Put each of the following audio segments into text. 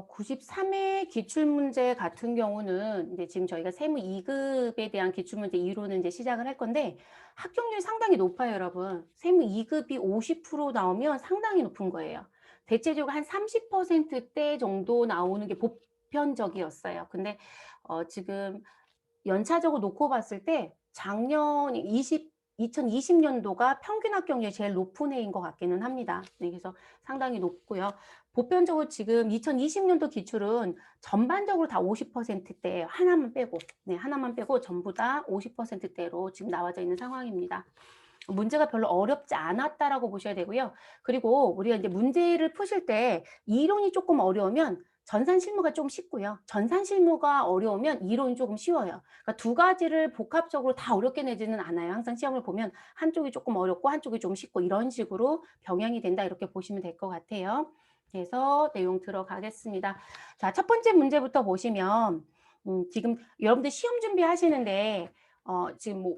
93회 기출문제 같은 경우는 이제 지금 저희가 세무 2급에 대한 기출문제 2로는 이제 시작을 할 건데 합격률이 상당히 높아요, 여러분. 세무 2급이 50% 나오면 상당히 높은 거예요. 대체적으로 한 30%대 정도 나오는 게 보편적이었어요. 근데 지금 연차적으로 놓고 봤을 때 작년 2020년도가 평균 합격률이 제일 높은 해인 것 같기는 합니다. 네, 그래서 상당히 높고요. 보편적으로 지금 2020년도 기출은 전반적으로 다 50%대 하나만 빼고, 네, 하나만 빼고 전부 다 50%대로 지금 나와져 있는 상황입니다. 문제가 별로 어렵지 않았다라고 보셔야 되고요. 그리고 우리가 이제 문제를 푸실 때 이론이 조금 어려우면 전산 실무가 좀 쉽고요. 전산 실무가 어려우면 이론이 조금 쉬워요. 그러니까 두 가지를 복합적으로 다 어렵게 내지는 않아요. 항상 시험을 보면 한쪽이 조금 어렵고 한쪽이 좀 쉽고 이런 식으로 병행이 된다 이렇게 보시면 될 것 같아요. 그래서 내용 들어가겠습니다. 자, 첫 번째 문제부터 보시면 지금 여러분들 시험 준비하시는데 지금 뭐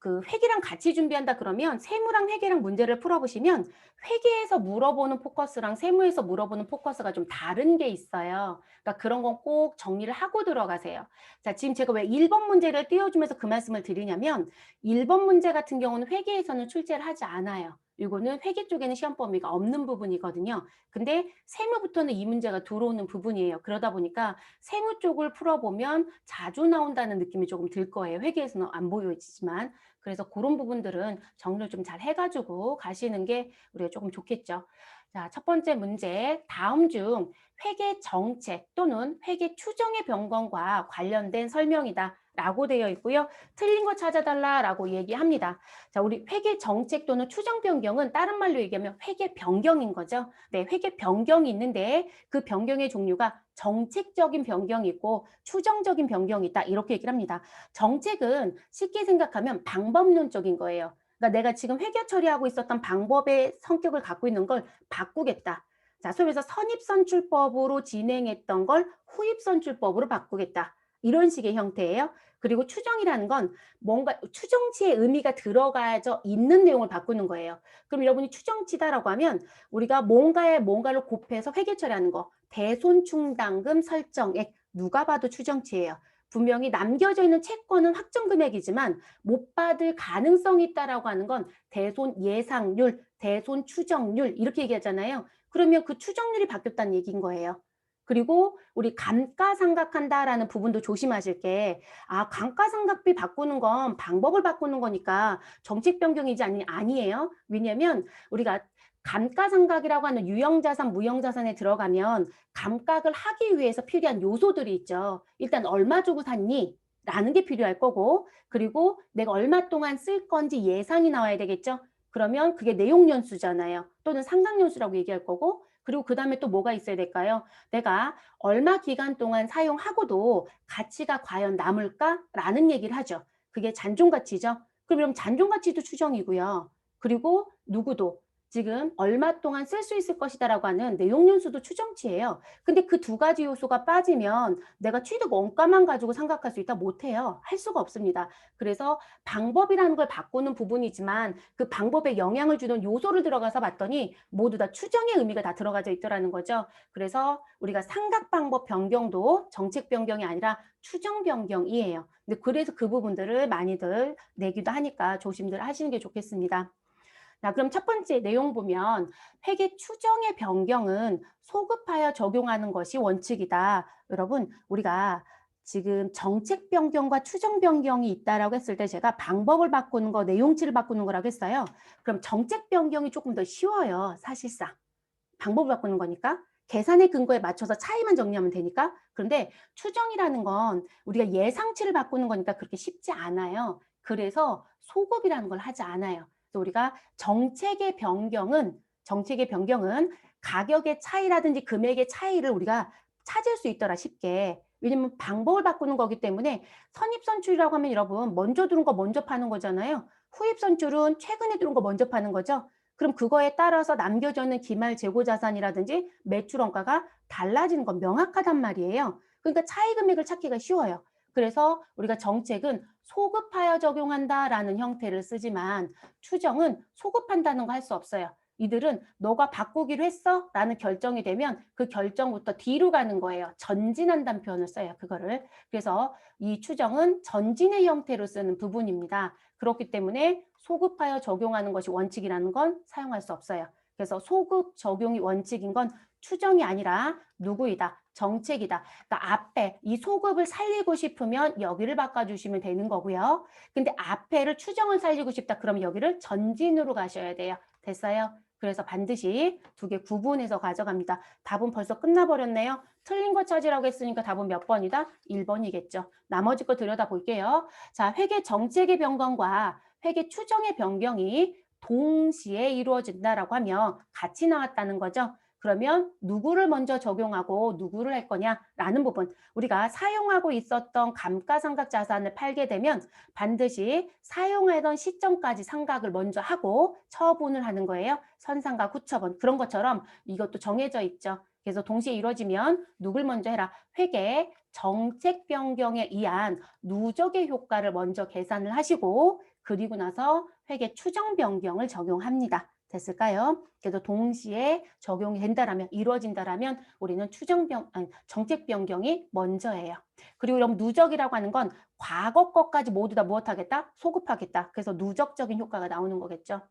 그 회계랑 같이 준비한다 그러면 세무랑 회계랑 문제를 풀어보시면 회계에서 물어보는 포커스랑 세무에서 물어보는 포커스가 좀 다른 게 있어요. 그러니까 그런 건 꼭 정리를 하고 들어가세요. 자, 지금 제가 왜 1번 문제를 띄워주면서 그 말씀을 드리냐면 1번 문제 같은 경우는 회계에서는 출제를 하지 않아요. 이거는 회계 쪽에는 시험 범위가 없는 부분이거든요. 근데 세무부터는 이 문제가 들어오는 부분이에요. 그러다 보니까 세무 쪽을 풀어보면 자주 나온다는 느낌이 조금 들 거예요. 회계에서는 안 보여지지만. 그래서 그런 부분들은 정리를 좀 잘 해가지고 가시는 게 우리가 조금 좋겠죠. 자, 첫 번째 문제. 다음 중 회계 정책 또는 회계 추정의 변경과 관련된 설명이다. 라고 되어 있고요. 틀린 거 찾아달라라고 얘기합니다. 자, 우리 회계 정책 또는 추정 변경은 다른 말로 얘기하면 회계 변경인 거죠. 네, 회계 변경이 있는데 그 변경의 종류가 정책적인 변경이 있고 추정적인 변경이 있다. 이렇게 얘기를 합니다. 정책은 쉽게 생각하면 방법론적인 거예요. 그러니까 내가 지금 회계 처리하고 있었던 방법의 성격을 갖고 있는 걸 바꾸겠다. 자, 소위 말해서 선입선출법으로 진행했던 걸 후입선출법으로 바꾸겠다. 이런 식의 형태예요. 그리고 추정이라는 건 뭔가 추정치의 의미가 들어가져 있는 내용을 바꾸는 거예요. 그럼 여러분이 추정치다라고 하면 우리가 뭔가를 곱해서 회계 처리하는 거. 대손충당금 설정액 누가 봐도 추정치예요. 분명히 남겨져 있는 채권은 확정 금액이지만 못 받을 가능성이 있다라고 하는 건 대손 예상률, 대손 추정률 이렇게 얘기하잖아요. 그러면 그 추정률이 바뀌었다는 얘기인 거예요. 그리고 우리 감가상각한다라는 부분도 조심하실 게 감가상각비 바꾸는 건 방법을 바꾸는 거니까 정책 변경이지 아니에요. 왜냐하면 우리가 감가상각이라고 하는 유형자산, 무형자산에 들어가면 감각을 하기 위해서 필요한 요소들이 있죠. 일단 얼마 주고 샀니? 라는 게 필요할 거고 그리고 내가 얼마 동안 쓸 건지 예상이 나와야 되겠죠. 그러면 그게 내용연수잖아요. 또는 상각연수라고 얘기할 거고 그리고 그 다음에 또 뭐가 있어야 될까요? 내가 얼마 기간 동안 사용하고도 가치가 과연 남을까? 라는 얘기를 하죠. 그게 잔존가치죠. 그럼 잔존가치도 추정이고요. 그리고 누구도 지금 얼마 동안 쓸 수 있을 것이다라고 하는 내용연수도 추정치예요. 근데 그 두 가지 요소가 빠지면 내가 취득 원가만 가지고 생각할 수 있다? 못해요. 할 수가 없습니다. 그래서 방법이라는 걸 바꾸는 부분이지만 그 방법에 영향을 주는 요소를 들어가서 봤더니 모두 다 추정의 의미가 다 들어가져 있더라는 거죠. 그래서 우리가 삼각 방법 변경도 정책 변경이 아니라 추정 변경이에요. 근데 그래서 그 부분들을 많이들 내기도 하니까 조심들 하시는 게 좋겠습니다. 자, 그럼 첫 번째 내용 보면 회계 추정의 변경은 소급하여 적용하는 것이 원칙이다. 여러분, 우리가 지금 정책 변경과 추정 변경이 있다라고 했을 때 제가 방법을 바꾸는 거, 내용치를 바꾸는 거라고 했어요. 그럼 정책 변경이 조금 더 쉬워요, 사실상. 방법을 바꾸는 거니까. 계산의 근거에 맞춰서 차이만 정리하면 되니까. 그런데 추정이라는 건 우리가 예상치를 바꾸는 거니까 그렇게 쉽지 않아요. 그래서 소급이라는 걸 하지 않아요. 그래서 우리가 정책의 변경은 가격의 차이라든지 금액의 차이를 우리가 찾을 수 있더라 쉽게. 왜냐면 방법을 바꾸는 거기 때문에 선입선출이라고 하면 여러분 먼저 들어온 거 먼저 파는 거잖아요. 후입선출은 최근에 들어온 거 먼저 파는 거죠. 그럼 그거에 따라서 남겨져 있는 기말 재고 자산이라든지 매출 원가가 달라지는 건 명확하단 말이에요. 그러니까 차이 금액을 찾기가 쉬워요. 그래서 우리가 정책은 소급하여 적용한다라는 형태를 쓰지만 추정은 소급한다는 거 할 수 없어요. 이들은 너가 바꾸기로 했어? 라는 결정이 되면 그 결정부터 뒤로 가는 거예요. 전진한다는 표현을 써요. 그거를. 그래서 이 추정은 전진의 형태로 쓰는 부분입니다. 그렇기 때문에 소급하여 적용하는 것이 원칙이라는 건 사용할 수 없어요. 그래서 소급 적용이 원칙인 건 추정이 아니라 누구이다? 정책이다. 그러니까 앞에 이 소급을 살리고 싶으면 여기를 바꿔주시면 되는 거고요. 근데 앞에를 추정을 살리고 싶다. 그러면 여기를 전진으로 가셔야 돼요. 됐어요? 그래서 반드시 두 개 구분해서 가져갑니다. 답은 벌써 끝나버렸네요. 틀린 거 찾으라고 했으니까 답은 몇 번이다? 1번이겠죠. 나머지 거 들여다볼게요. 자, 회계 정책의 변경과 회계 추정의 변경이 동시에 이루어진다라고 하면 같이 나왔다는 거죠. 그러면 누구를 먼저 적용하고 누구를 할 거냐라는 부분. 우리가 사용하고 있었던 감가상각 자산을 팔게 되면 반드시 사용하던 시점까지 상각을 먼저 하고 처분을 하는 거예요. 선상각 후처분. 그런 것처럼 이것도 정해져 있죠. 그래서 동시에 이루어지면 누굴 먼저 해라. 회계 정책 변경에 의한 누적의 효과를 먼저 계산을 하시고 그리고 나서 회계 추정 변경을 적용합니다. 됐을까요? 그래서 동시에 적용이 된다라면 이루어진다라면 우리는 정책 변경이 먼저예요. 그리고 그럼 누적이라고 하는 건 과거 것까지 모두 다 무엇하겠다? 소급하겠다. 그래서 누적적인 효과가 나오는 거겠죠.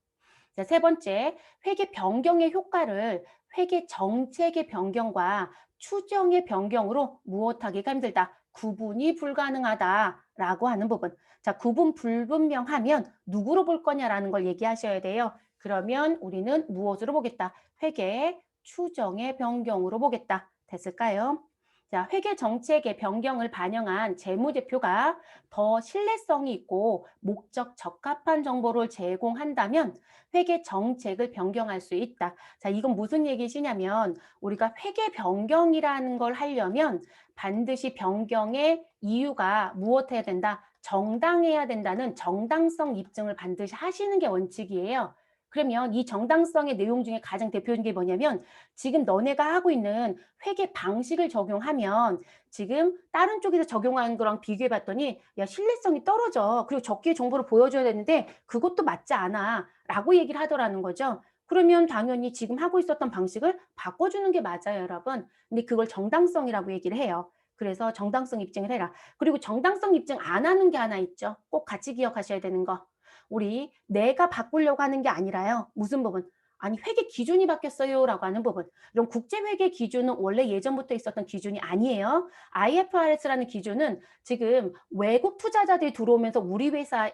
자, 세 번째, 회계 변경의 효과를 회계 정책의 변경과 추정의 변경으로 무엇하기가 힘들다. 구분이 불가능하다라고 하는 부분. 자, 구분 불분명하면 누구로 볼 거냐라는 걸 얘기하셔야 돼요. 그러면 우리는 무엇으로 보겠다? 회계 추정의 변경으로 보겠다. 됐을까요? 자, 회계 정책의 변경을 반영한 재무제표가 더 신뢰성이 있고 목적 적합한 정보를 제공한다면 회계 정책을 변경할 수 있다. 자, 이건 무슨 얘기시냐면 우리가 회계 변경이라는 걸 하려면 반드시 변경의 이유가 무엇해야 된다? 정당해야 된다는 정당성 입증을 반드시 하시는 게 원칙이에요. 그러면 이 정당성의 내용 중에 가장 대표적인 게 뭐냐면 지금 너네가 하고 있는 회계 방식을 적용하면 지금 다른 쪽에서 적용한 거랑 비교해 봤더니 야 신뢰성이 떨어져. 그리고 적기의 정보를 보여줘야 되는데 그것도 맞지 않아. 라고 얘기를 하더라는 거죠. 그러면 당연히 지금 하고 있었던 방식을 바꿔주는 게 맞아요, 여러분. 근데 그걸 정당성이라고 얘기를 해요. 그래서 정당성 입증을 해라. 그리고 정당성 입증 안 하는 게 하나 있죠. 꼭 같이 기억하셔야 되는 거. 우리 내가 바꾸려고 하는 게 아니라요. 무슨 부분? 아니 회계 기준이 바뀌었어요라고 하는 부분. 이런 국제회계 기준은 원래 예전부터 있었던 기준이 아니에요. IFRS라는 기준은 지금 외국 투자자들이 들어오면서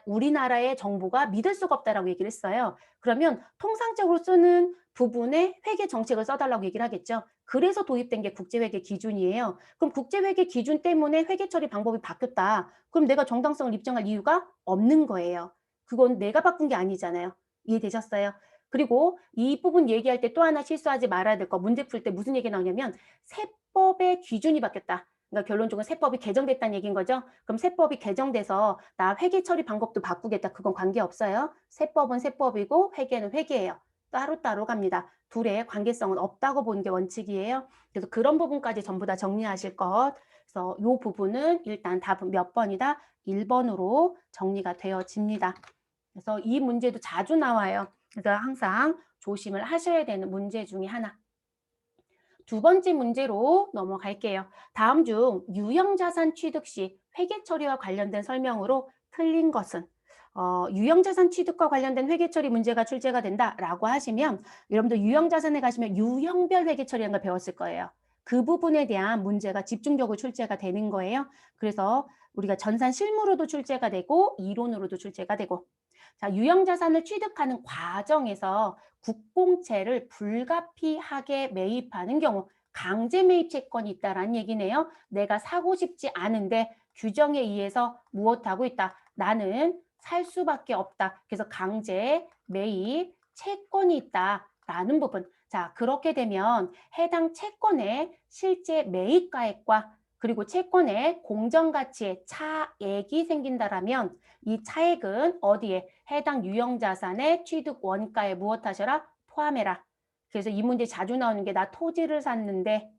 우리나라의 정보가 믿을 수가 없다라고 얘기를 했어요. 그러면 통상적으로 쓰는 부분에 회계 정책을 써달라고 얘기를 하겠죠. 그래서 도입된 게 국제회계 기준이에요. 그럼 국제회계 기준 때문에 회계 처리 방법이 바뀌었다. 그럼 내가 정당성을 입증할 이유가 없는 거예요. 그건 내가 바꾼 게 아니잖아요. 이해되셨어요? 그리고 이 부분 얘기할 때 또 하나 실수하지 말아야 될 거 문제 풀 때 무슨 얘기 나오냐면 세법의 기준이 바뀌었다. 그러니까 결론적으로 세법이 개정됐다는 얘기인 거죠. 그럼 세법이 개정돼서 나 회계 처리 방법도 바꾸겠다. 그건 관계없어요. 세법은 세법이고 회계는 회계예요. 따로따로 갑니다. 둘의 관계성은 없다고 보는 게 원칙이에요. 그래서 그런 부분까지 전부 다 정리하실 것. 그래서 이 부분은 일단 답은 몇 번이다? 1번으로 정리가 되어집니다. 그래서 이 문제도 자주 나와요. 그래서 항상 조심을 하셔야 되는 문제 중에 하나. 두 번째 문제로 넘어갈게요. 다음 중 유형자산 취득 시 회계 처리와 관련된 설명으로 틀린 것은 유형자산 취득과 관련된 회계 처리 문제가 출제가 된다라고 하시면 여러분들 유형자산에 가시면 유형별 회계 처리라는 걸 배웠을 거예요. 그 부분에 대한 문제가 집중적으로 출제가 되는 거예요. 그래서 우리가 전산 실무로도 출제가 되고 이론으로도 출제가 되고 자, 유형자산을 취득하는 과정에서 국공채를 불가피하게 매입하는 경우 강제 매입 채권이 있다라는 얘기네요. 내가 사고 싶지 않은데 규정에 의해서 무엇하고 있다. 나는 살 수밖에 없다. 그래서 강제 매입 채권이 있다라는 부분. 자, 그렇게 되면 해당 채권의 실제 매입가액과 그리고 채권의 공정가치의 차액이 생긴다라면 이 차액은 어디에 해당 유형자산의 취득 원가에 무엇하셔라? 포함해라. 그래서 이 문제 자주 나오는 게 나 토지를 샀는데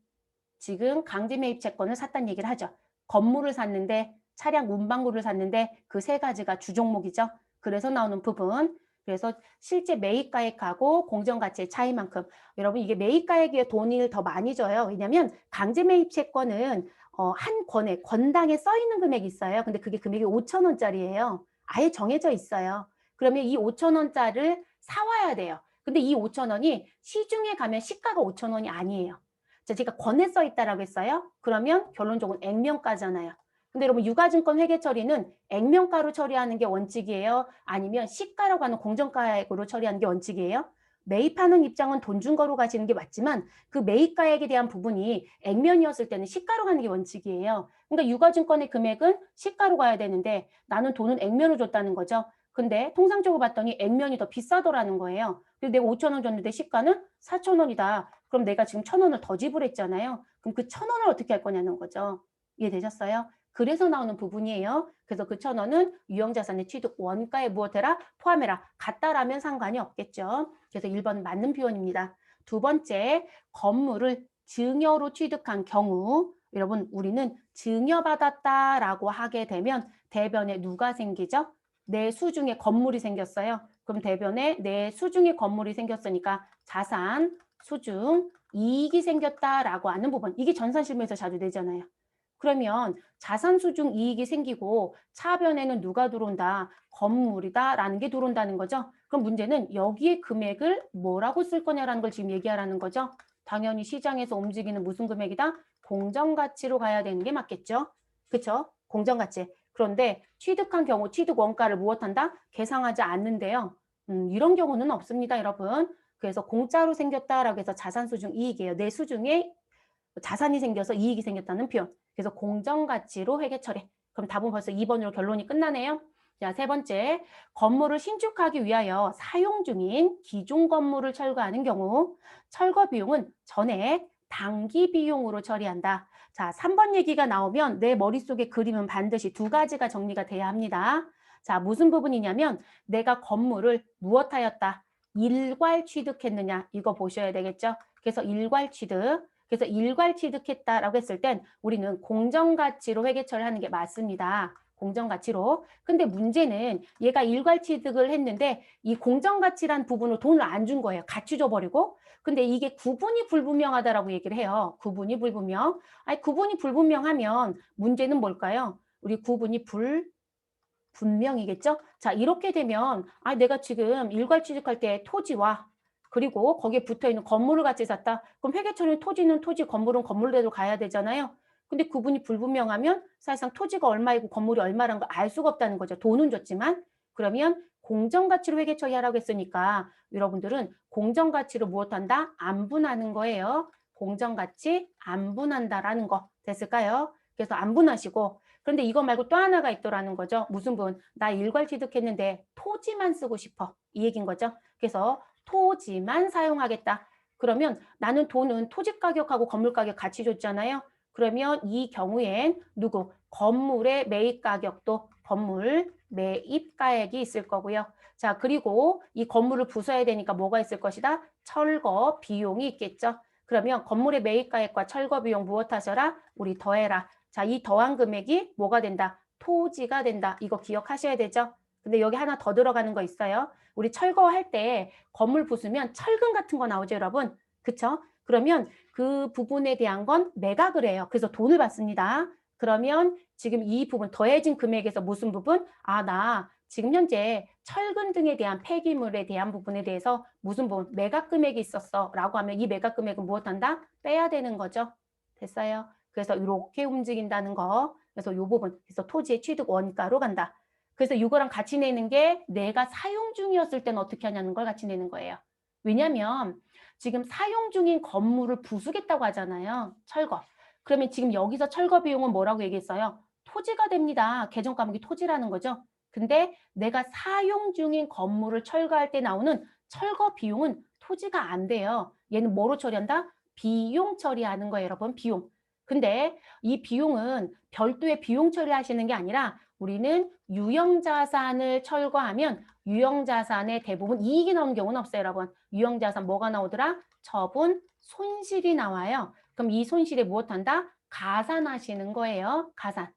지금 강제매입 채권을 샀다는 얘기를 하죠. 건물을 샀는데 차량 운반구를 샀는데 그 세 가지가 주종목이죠. 그래서 나오는 부분 그래서 실제 매입가액하고 공정가치의 차이만큼 여러분 이게 매입가액에 돈을 더 많이 줘요. 왜냐하면 강제 매입 채권은 한 권에 권당에 써 있는 금액이 있어요. 근데 그게 금액이 5천 원짜리예요. 아예 정해져 있어요. 그러면 이 5천 원짜리를 사와야 돼요. 근데 이 5천 원이 시중에 가면 시가가 5천 원이 아니에요. 자, 제가 권에 써 있다라고 했어요. 그러면 결론적으로 액면가잖아요. 근데 여러분 유가증권 회계 처리는 액면가로 처리하는 게 원칙이에요? 아니면 시가라고 하는 공정가액으로 처리하는 게 원칙이에요? 매입하는 입장은 돈 준 거로 가시는 게 맞지만 그 매입가액에 대한 부분이 액면이었을 때는 시가로 가는 게 원칙이에요. 그러니까 유가증권의 금액은 시가로 가야 되는데 나는 돈은 액면으로 줬다는 거죠. 근데 통상적으로 봤더니 액면이 더 비싸더라는 거예요. 그래서 내가 5천 원 줬는데 시가는 4천 원이다. 그럼 내가 지금 1천 원을 더 지불했잖아요. 그럼 그 1천 원을 어떻게 할 거냐는 거죠. 이해되셨어요? 그래서 나오는 부분이에요. 그래서 그 1천 원은 유형자산의 취득 원가에 무엇해라? 포함해라. 같다라면 상관이 없겠죠. 그래서 1번 맞는 표현입니다. 두 번째, 건물을 증여로 취득한 경우 여러분 우리는 증여받았다라고 하게 되면 대변에 누가 생기죠? 내 수중에 건물이 생겼어요. 그럼 대변에 내 수중에 건물이 생겼으니까 자산, 수중, 이익이 생겼다라고 하는 부분. 이게 전산실무에서 자주 되잖아요. 그러면 자산 수중 이익이 생기고 차변에는 누가 들어온다? 건물이다라는 게 들어온다는 거죠. 그럼 문제는 여기에 금액을 뭐라고 쓸 거냐라는 걸 지금 얘기하라는 거죠. 당연히 시장에서 움직이는 무슨 금액이다? 공정가치로 가야 되는 게 맞겠죠. 그렇죠? 공정가치. 그런데 취득한 경우 취득 원가를 무엇한다? 계상하지 않는데요. 이런 경우는 없습니다, 여러분. 그래서 공짜로 생겼다라고 해서 자산 수중 이익이에요. 내 수중에 자산이 생겨서 이익이 생겼다는 표현. 그래서 공정가치로 회계 처리. 그럼 답은 벌써 2번으로 결론이 끝나네요. 자, 세 번째, 건물을 신축하기 위하여 사용 중인 기존 건물을 철거하는 경우 철거 비용은 전액 당기 비용으로 처리한다. 자, 3번 얘기가 나오면 내 머릿속에 그림은 반드시 두 가지가 정리가 돼야 합니다. 자, 무슨 부분이냐면 내가 건물을 무엇하였다? 일괄 취득했느냐? 이거 보셔야 되겠죠? 그래서 일괄 취득. 그래서 일괄 취득했다라고 했을 땐 우리는 공정가치로 회계 처리하는 게 맞습니다. 공정가치로. 근데 문제는 얘가 일괄 취득을 했는데 이 공정가치란 부분을 돈을 안 준 거예요. 같이 줘버리고. 근데 이게 구분이 불분명하다라고 얘기를 해요. 구분이 불분명. 아니, 구분이 불분명하면 문제는 뭘까요? 우리 구분이 분명이겠죠? 자, 이렇게 되면 내가 지금 일괄 취득할 때 토지와 그리고 거기에 붙어있는 건물을 같이 샀다. 그럼 회계처리는 토지는 토지, 건물은 건물대로 가야 되잖아요. 근데 구분이 불분명하면 사실상 토지가 얼마이고 건물이 얼마라는 걸 알 수가 없다는 거죠. 돈은 줬지만. 그러면 공정가치로 회계 처리하라고 했으니까 여러분들은 공정가치로 무엇한다? 안분하는 거예요. 공정가치 안분한다라는 거 됐을까요? 그래서 안분하시고 그런데 이거 말고 또 하나가 있더라는 거죠. 무슨 분? 나 일괄 취득했는데 토지만 쓰고 싶어. 이 얘기인 거죠. 그래서 토지만 사용하겠다. 그러면 나는 돈은 토지 가격하고 건물 가격 같이 줬잖아요. 그러면 이 경우엔 누구? 건물의 매입 가격도 건물 매입 가액이 있을 거고요. 자, 그리고 이 건물을 부숴야 되니까 뭐가 있을 것이다? 철거 비용이 있겠죠. 그러면 건물의 매입 가액과 철거 비용 무엇하셔라? 우리 더해라. 자, 이 더한 금액이 뭐가 된다? 토지가 된다. 이거 기억하셔야 되죠? 근데 여기 하나 더 들어가는 거 있어요. 우리 철거할 때 건물 부수면 철근 같은 거 나오죠, 여러분? 그쵸? 그러면 그 부분에 대한 건 매각을 해요. 그래서 돈을 받습니다. 그러면 지금 이 부분 더해진 금액에서 무슨 부분? 나 지금 현재 철근 등에 대한 폐기물에 대한 부분에 대해서 무슨 부분? 매각 금액이 있었어. 라고 하면 이 매각 금액은 무엇한다? 빼야 되는 거죠. 됐어요? 그래서 이렇게 움직인다는 거. 그래서 이 부분. 그래서 토지의 취득 원가로 간다. 그래서 이거랑 같이 내는 게 내가 사용 중이었을 때는 어떻게 하냐는 걸 같이 내는 거예요. 왜냐면 지금 사용 중인 건물을 부수겠다고 하잖아요. 철거. 그러면 지금 여기서 철거 비용은 뭐라고 얘기했어요? 토지가 됩니다. 개정 과목이 토지라는 거죠. 근데 내가 사용 중인 건물을 철거할 때 나오는 철거 비용은 토지가 안 돼요. 얘는 뭐로 처리한다? 비용 처리하는 거예요, 여러분. 비용. 근데 이 비용은 별도의 비용 처리하시는 게 아니라 우리는 유형자산을 철거하면 유형자산의 대부분 이익이 나오는 경우는 없어요, 여러분. 유형자산 뭐가 나오더라? 처분, 손실이 나와요. 그럼 이 손실에 무엇한다? 가산하시는 거예요. 가산.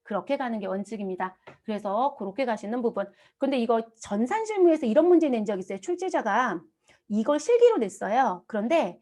그렇게 가는 게 원칙입니다. 그래서 그렇게 가시는 부분. 근데 이거 전산실무에서 이런 문제 낸 적 있어요. 출제자가 이걸 실기로 냈어요. 그런데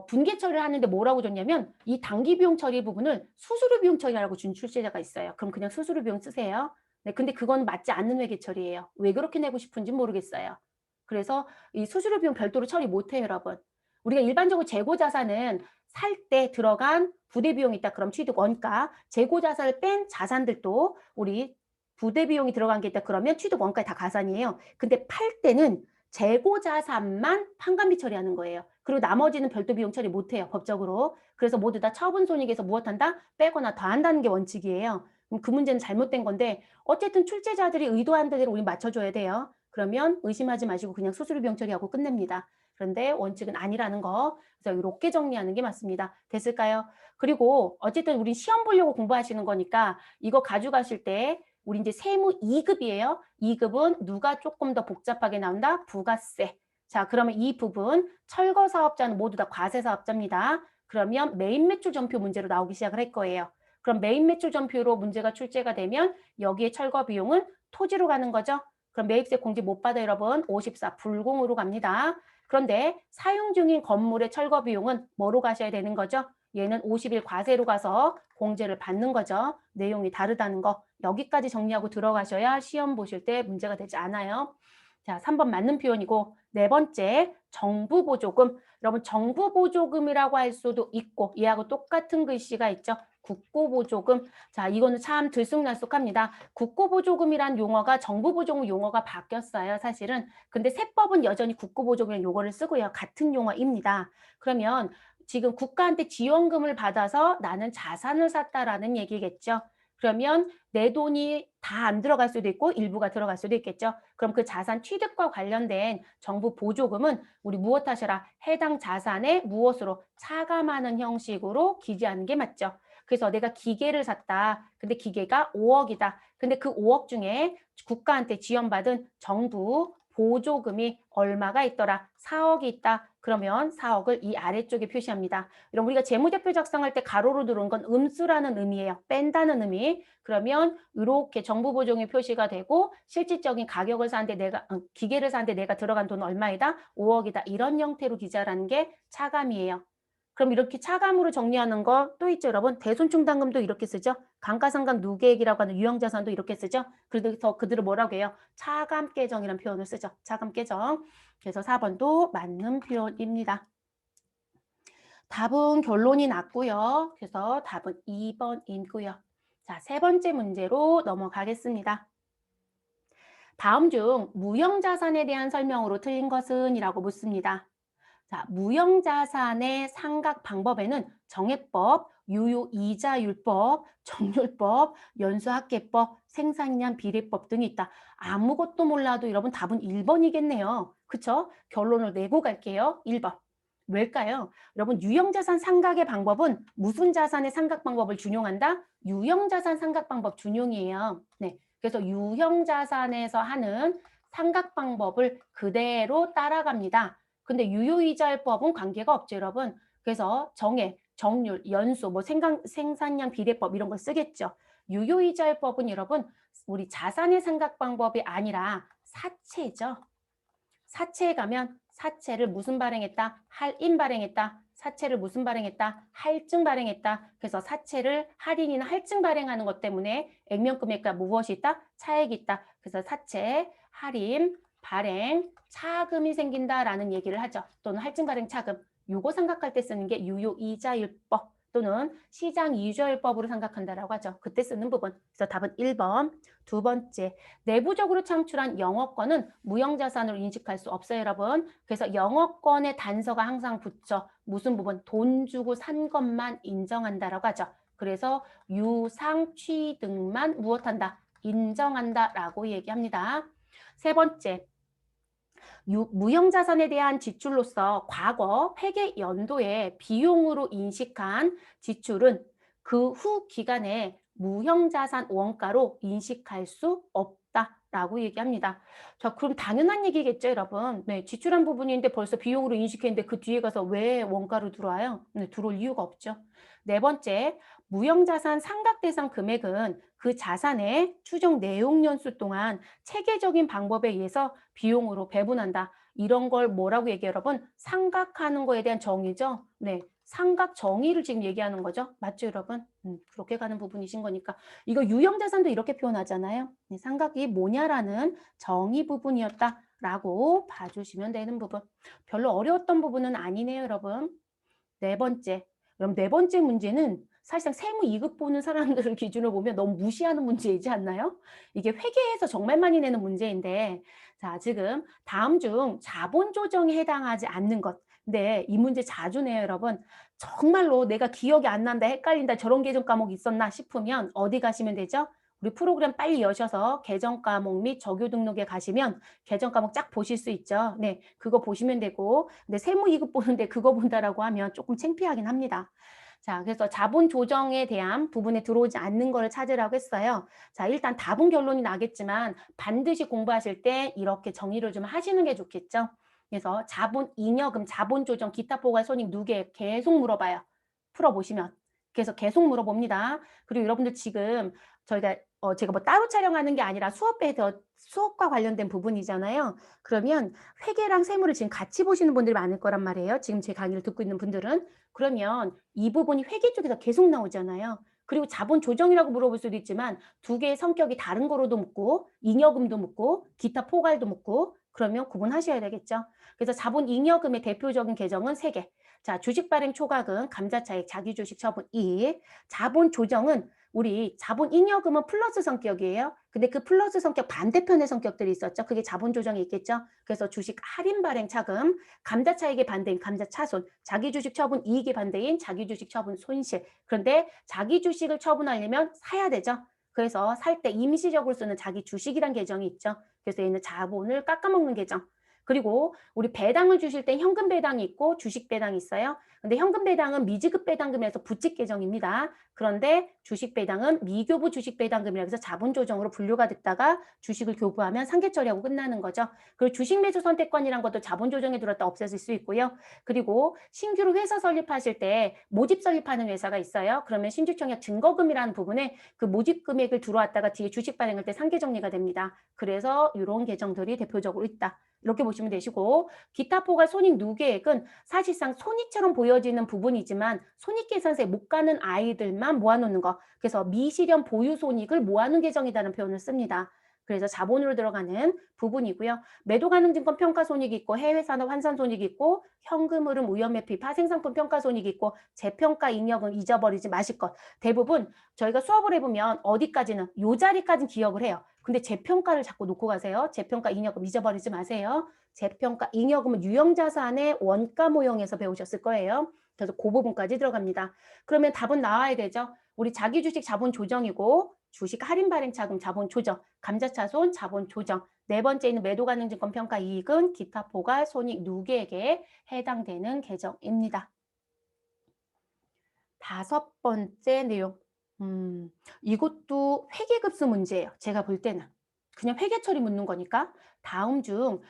분계 처리를 하는데 뭐라고 줬냐면 이 당기 비용 처리 부분을 수수료 비용 처리라고 준 출제자가 있어요. 그럼 그냥 수수료 비용 쓰세요. 네, 근데 그건 맞지 않는 회계 처리예요. 왜 그렇게 내고 싶은지 모르겠어요. 그래서 이 수수료 비용 별도로 처리 못해요, 여러분. 우리가 일반적으로 재고 자산은 살 때 들어간 부대 비용이 있다. 그럼 취득 원가, 재고 자산을 뺀 자산들도 우리 부대 비용이 들어간 게 있다. 그러면 취득 원가에 다 가산이에요. 근데 팔 때는 재고 자산만 판관비 처리하는 거예요. 그리고 나머지는 별도 비용 처리 못해요, 법적으로. 그래서 모두 다 처분 손익에서 무엇한다? 빼거나 더한다는 게 원칙이에요. 그럼 그 문제는 잘못된 건데 어쨌든 출제자들이 의도한 대로 우리 맞춰줘야 돼요. 그러면 의심하지 마시고 그냥 수수료 비용 처리하고 끝냅니다. 그런데 원칙은 아니라는 거. 그래서 이렇게 정리하는 게 맞습니다. 됐을까요? 그리고 어쨌든 우리 시험 보려고 공부하시는 거니까 이거 가져가실 때 우리 이제 세무 2급이에요. 2급은 누가 조금 더 복잡하게 나온다? 부가세. 자, 그러면 이 부분 철거 사업자는 모두 다 과세 사업자입니다. 그러면 메인 매출 전표 문제로 나오기 시작을 할 거예요. 그럼 메인 매출 전표로 문제가 출제가 되면 여기에 철거 비용은 토지로 가는 거죠. 그럼 매입세 공제 못 받아 여러분 54 불공으로 갑니다. 그런데 사용 중인 건물의 철거 비용은 뭐로 가셔야 되는 거죠? 얘는 50일 과세로 가서 공제를 받는 거죠. 내용이 다르다는 거. 여기까지 정리하고 들어가셔야 시험 보실 때 문제가 되지 않아요. 자, 3번 맞는 표현이고 네 번째 정부 보조금. 여러분 정부 보조금이라고 할 수도 있고 얘하고 똑같은 글씨가 있죠. 국고보조금. 자, 이거는 참 들쑥날쑥합니다. 국고보조금이란 용어가 정부보조금 용어가 바뀌었어요, 사실은. 근데 세법은 여전히 국고보조금이라는 용어를 쓰고요. 같은 용어입니다. 그러면 지금 국가한테 지원금을 받아서 나는 자산을 샀다라는 얘기겠죠. 그러면 내 돈이 다 안 들어갈 수도 있고 일부가 들어갈 수도 있겠죠. 그럼 그 자산 취득과 관련된 정부 보조금은 우리 무엇 하셔라? 해당 자산에 무엇으로 차감하는 형식으로 기재하는 게 맞죠. 그래서 내가 기계를 샀다. 근데 기계가 5억이다. 근데 그 5억 중에 국가한테 지원받은 정부 보조금이 얼마가 있더라? 4억이 있다. 그러면 4억을 이 아래쪽에 표시합니다. 이런 우리가 재무제표 작성할 때 가로로 들어온 건 음수라는 의미예요. 뺀다는 의미. 그러면 이렇게 정부 보조금이 표시가 되고 실질적인 가격을 사는데 내가 기계를 사는데 내가 들어간 돈은 얼마이다? 5억이다. 이런 형태로 기재하라는 게 차감이에요. 그럼 이렇게 차감으로 정리하는 거 또 있죠, 여러분. 대손충당금도 이렇게 쓰죠. 감가상각 누계액이라고 하는 유형자산도 이렇게 쓰죠. 그래서 그들을 뭐라고 해요? 차감계정이라는 표현을 쓰죠. 차감계정. 그래서 4번도 맞는 표현입니다. 답은 결론이 났고요. 그래서 답은 2번이고요. 자, 세 번째 문제로 넘어가겠습니다. 다음 중 무형자산에 대한 설명으로 틀린 것은? 이라고 묻습니다. 자, 무형자산의 상각 방법에는 정액법, 유효이자율법, 정률법, 연수학계법, 생산량 비례법 등이 있다. 아무것도 몰라도 여러분 답은 1번이겠네요. 그쵸? 결론을 내고 갈게요. 1번. 왜일까요? 여러분 유형자산 상각의 방법은 무슨 자산의 상각 방법을 준용한다? 유형자산 상각 방법 준용이에요. 네, 그래서 유형자산에서 하는 상각 방법을 그대로 따라갑니다. 근데 유효이자율법은 관계가 없죠, 여러분. 그래서 정액, 정률, 연수, 뭐 생산량 비례법 이런 걸 쓰겠죠. 유효이자율법은 여러분 우리 자산의 상각 방법이 아니라 사채죠. 사채에 가면 사채를 무슨 발행했다? 할인 발행했다. 사채를 무슨 발행했다? 할증 발행했다. 그래서 사채를 할인이나 할증 발행하는 것 때문에 액면금액과 무엇이 있다? 차액이 있다. 그래서 사채, 할인, 발행, 차금이 생긴다라는 얘기를 하죠. 또는 할증 발행 차금. 요거 생각할 때 쓰는 게 유효이자율법 또는 시장이유자율법으로 생각한다라고 하죠. 그때 쓰는 부분. 그래서 답은 1번. 두 번째, 내부적으로 창출한 영업권은 무형자산으로 인식할 수 없어요, 여러분. 그래서 영업권의 단서가 항상 붙죠. 무슨 부분? 돈 주고 산 것만 인정한다라고 하죠. 그래서 유상 취득만 무엇한다? 인정한다라고 얘기합니다. 세 번째, 무형자산에 대한 지출로서 과거 회계 연도에 비용으로 인식한 지출은 그 후 기간에 무형자산 원가로 인식할 수 없다. 라고 얘기합니다. 자, 그럼 당연한 얘기겠죠, 여러분. 네, 지출한 부분인데 벌써 비용으로 인식했는데 그 뒤에 가서 왜 원가로 들어와요? 네, 들어올 이유가 없죠. 네 번째, 무형자산 상각대상 금액은 그 자산의 추정 내용 연수 동안 체계적인 방법에 의해서 비용으로 배분한다. 이런 걸 뭐라고 얘기해요, 여러분? 상각하는 거에 대한 정의죠. 네, 상각 정의를 지금 얘기하는 거죠. 맞죠, 여러분? 그렇게 가는 부분이신 거니까. 이거 유형자산도 이렇게 표현하잖아요. 네, 삼각이 뭐냐라는 정의 부분이었다라고 봐주시면 되는 부분. 별로 어려웠던 부분은 아니네요, 여러분. 네 번째. 그럼 네 번째 문제는 사실상 세무 2급 보는 사람들을 기준으로 보면 너무 무시하는 문제이지 않나요? 이게 회계에서 정말 많이 내는 문제인데, 자, 지금 다음 중 자본 조정에 해당하지 않는 것. 근데 이 문제 자주 내요, 여러분. 정말로 내가 기억이 안 난다, 헷갈린다, 저런 계정 과목이 있었나 싶으면 어디 가시면 되죠? 우리 프로그램 빨리 여셔서 계정 과목 및 적요 등록에 가시면 계정 과목 쫙 보실 수 있죠. 네, 그거 보시면 되고, 근데 세무 2급 보는데 그거 본다라고 하면 조금 창피하긴 합니다. 자, 그래서 자본 조정에 대한 부분에 들어오지 않는 거를 찾으라고 했어요. 자, 일단 답은 결론이 나겠지만 반드시 공부하실 때 이렇게 정의를 좀 하시는 게 좋겠죠. 그래서 자본 잉여금, 자본 조정, 기타 포괄 손익 누계 계속 물어봐요. 풀어보시면. 그래서 계속 물어봅니다. 그리고 여러분들 지금 저희가 제가 뭐 따로 촬영하는 게 아니라 수업과 관련된 부분이잖아요. 그러면 회계랑 세무를 지금 같이 보시는 분들이 많을 거란 말이에요. 지금 제 강의를 듣고 있는 분들은. 그러면 이 부분이 회계 쪽에서 계속 나오잖아요. 그리고 자본 조정이라고 물어볼 수도 있지만 두 개의 성격이 다른 거로도 묻고 잉여금도 묻고 기타 포괄도 묻고 그러면 구분하셔야 되겠죠. 그래서 자본 잉여금의 대표적인 계정은 세 개. 자, 주식 발행 초과금, 감자차익, 자기주식 처분 2. 자본 조정은 우리 자본 잉여금은 플러스 성격이에요. 근데 그 플러스 성격 반대편의 성격들이 있었죠. 그게 자본 조정이 있겠죠. 그래서 주식 할인 발행 차금, 감자 차익의 반대인 감자 차손, 자기 주식 처분 이익의 반대인 자기 주식 처분 손실. 그런데 자기 주식을 처분하려면 사야 되죠. 그래서 살 때 임시적으로 쓰는 자기 주식이란 계정이 있죠. 그래서 얘는 자본을 깎아먹는 계정. 그리고 우리 배당을 주실 때 현금 배당이 있고 주식 배당이 있어요. 근데 현금 배당은 미지급 배당금에서 부칙 계정입니다. 그런데 주식 배당은 미교부 주식 배당금이라고 해서 자본 조정으로 분류가 됐다가 주식을 교부하면 상계 처리하고 끝나는 거죠. 그리고 주식 매수 선택권이란 것도 자본 조정에 들었다 없어질 수 있고요. 그리고 신규로 회사 설립하실 때 모집 설립하는 회사가 있어요. 그러면 신주청약 증거금이라는 부분에 그 모집 금액을 들어왔다가 뒤에 주식 발행할 때 상계 정리가 됩니다. 그래서 이런 계정들이 대표적으로 있다. 이렇게 보시면 되시고 기타 포괄 손익 누계액은 사실상 손익처럼 보여지는 부분이지만 손익계산서에 못 가는 아이들만 모아놓는 거. 그래서 미실현 보유 손익을 모아놓은 계정이라는 표현을 씁니다. 그래서 자본으로 들어가는 부분이고요. 매도 가능 증권 평가 손익이 있고 해외 산업 환산 손익이 있고 현금 흐름 우연 매입 파생상품 평가 손익이 있고 재평가 잉여금 잊어버리지 마실 것. 대부분 저희가 수업을 해보면 어디까지는 요 자리까지는 기억을 해요. 근데 재평가를 자꾸 놓고 가세요. 재평가 잉여금 잊어버리지 마세요. 재평가 잉여금은 유형자산의 원가 모형에서 배우셨을 거예요. 그래서 그 부분까지 들어갑니다. 그러면 답은 나와야 되죠. 우리 자기주식 자본 조정이고 주식 할인 발행 차금 자본 조정, 감자차손 자본 조정. 네 번째는 매도 가능 증권 평가 이익은 기타 포괄 손익 누계에게 해당되는 계정입니다. 다섯 번째 내용. 이것도 회계급수 문제예요. 제가 볼 때는. 그냥 회계 처리 묻는 거니까. 다음 중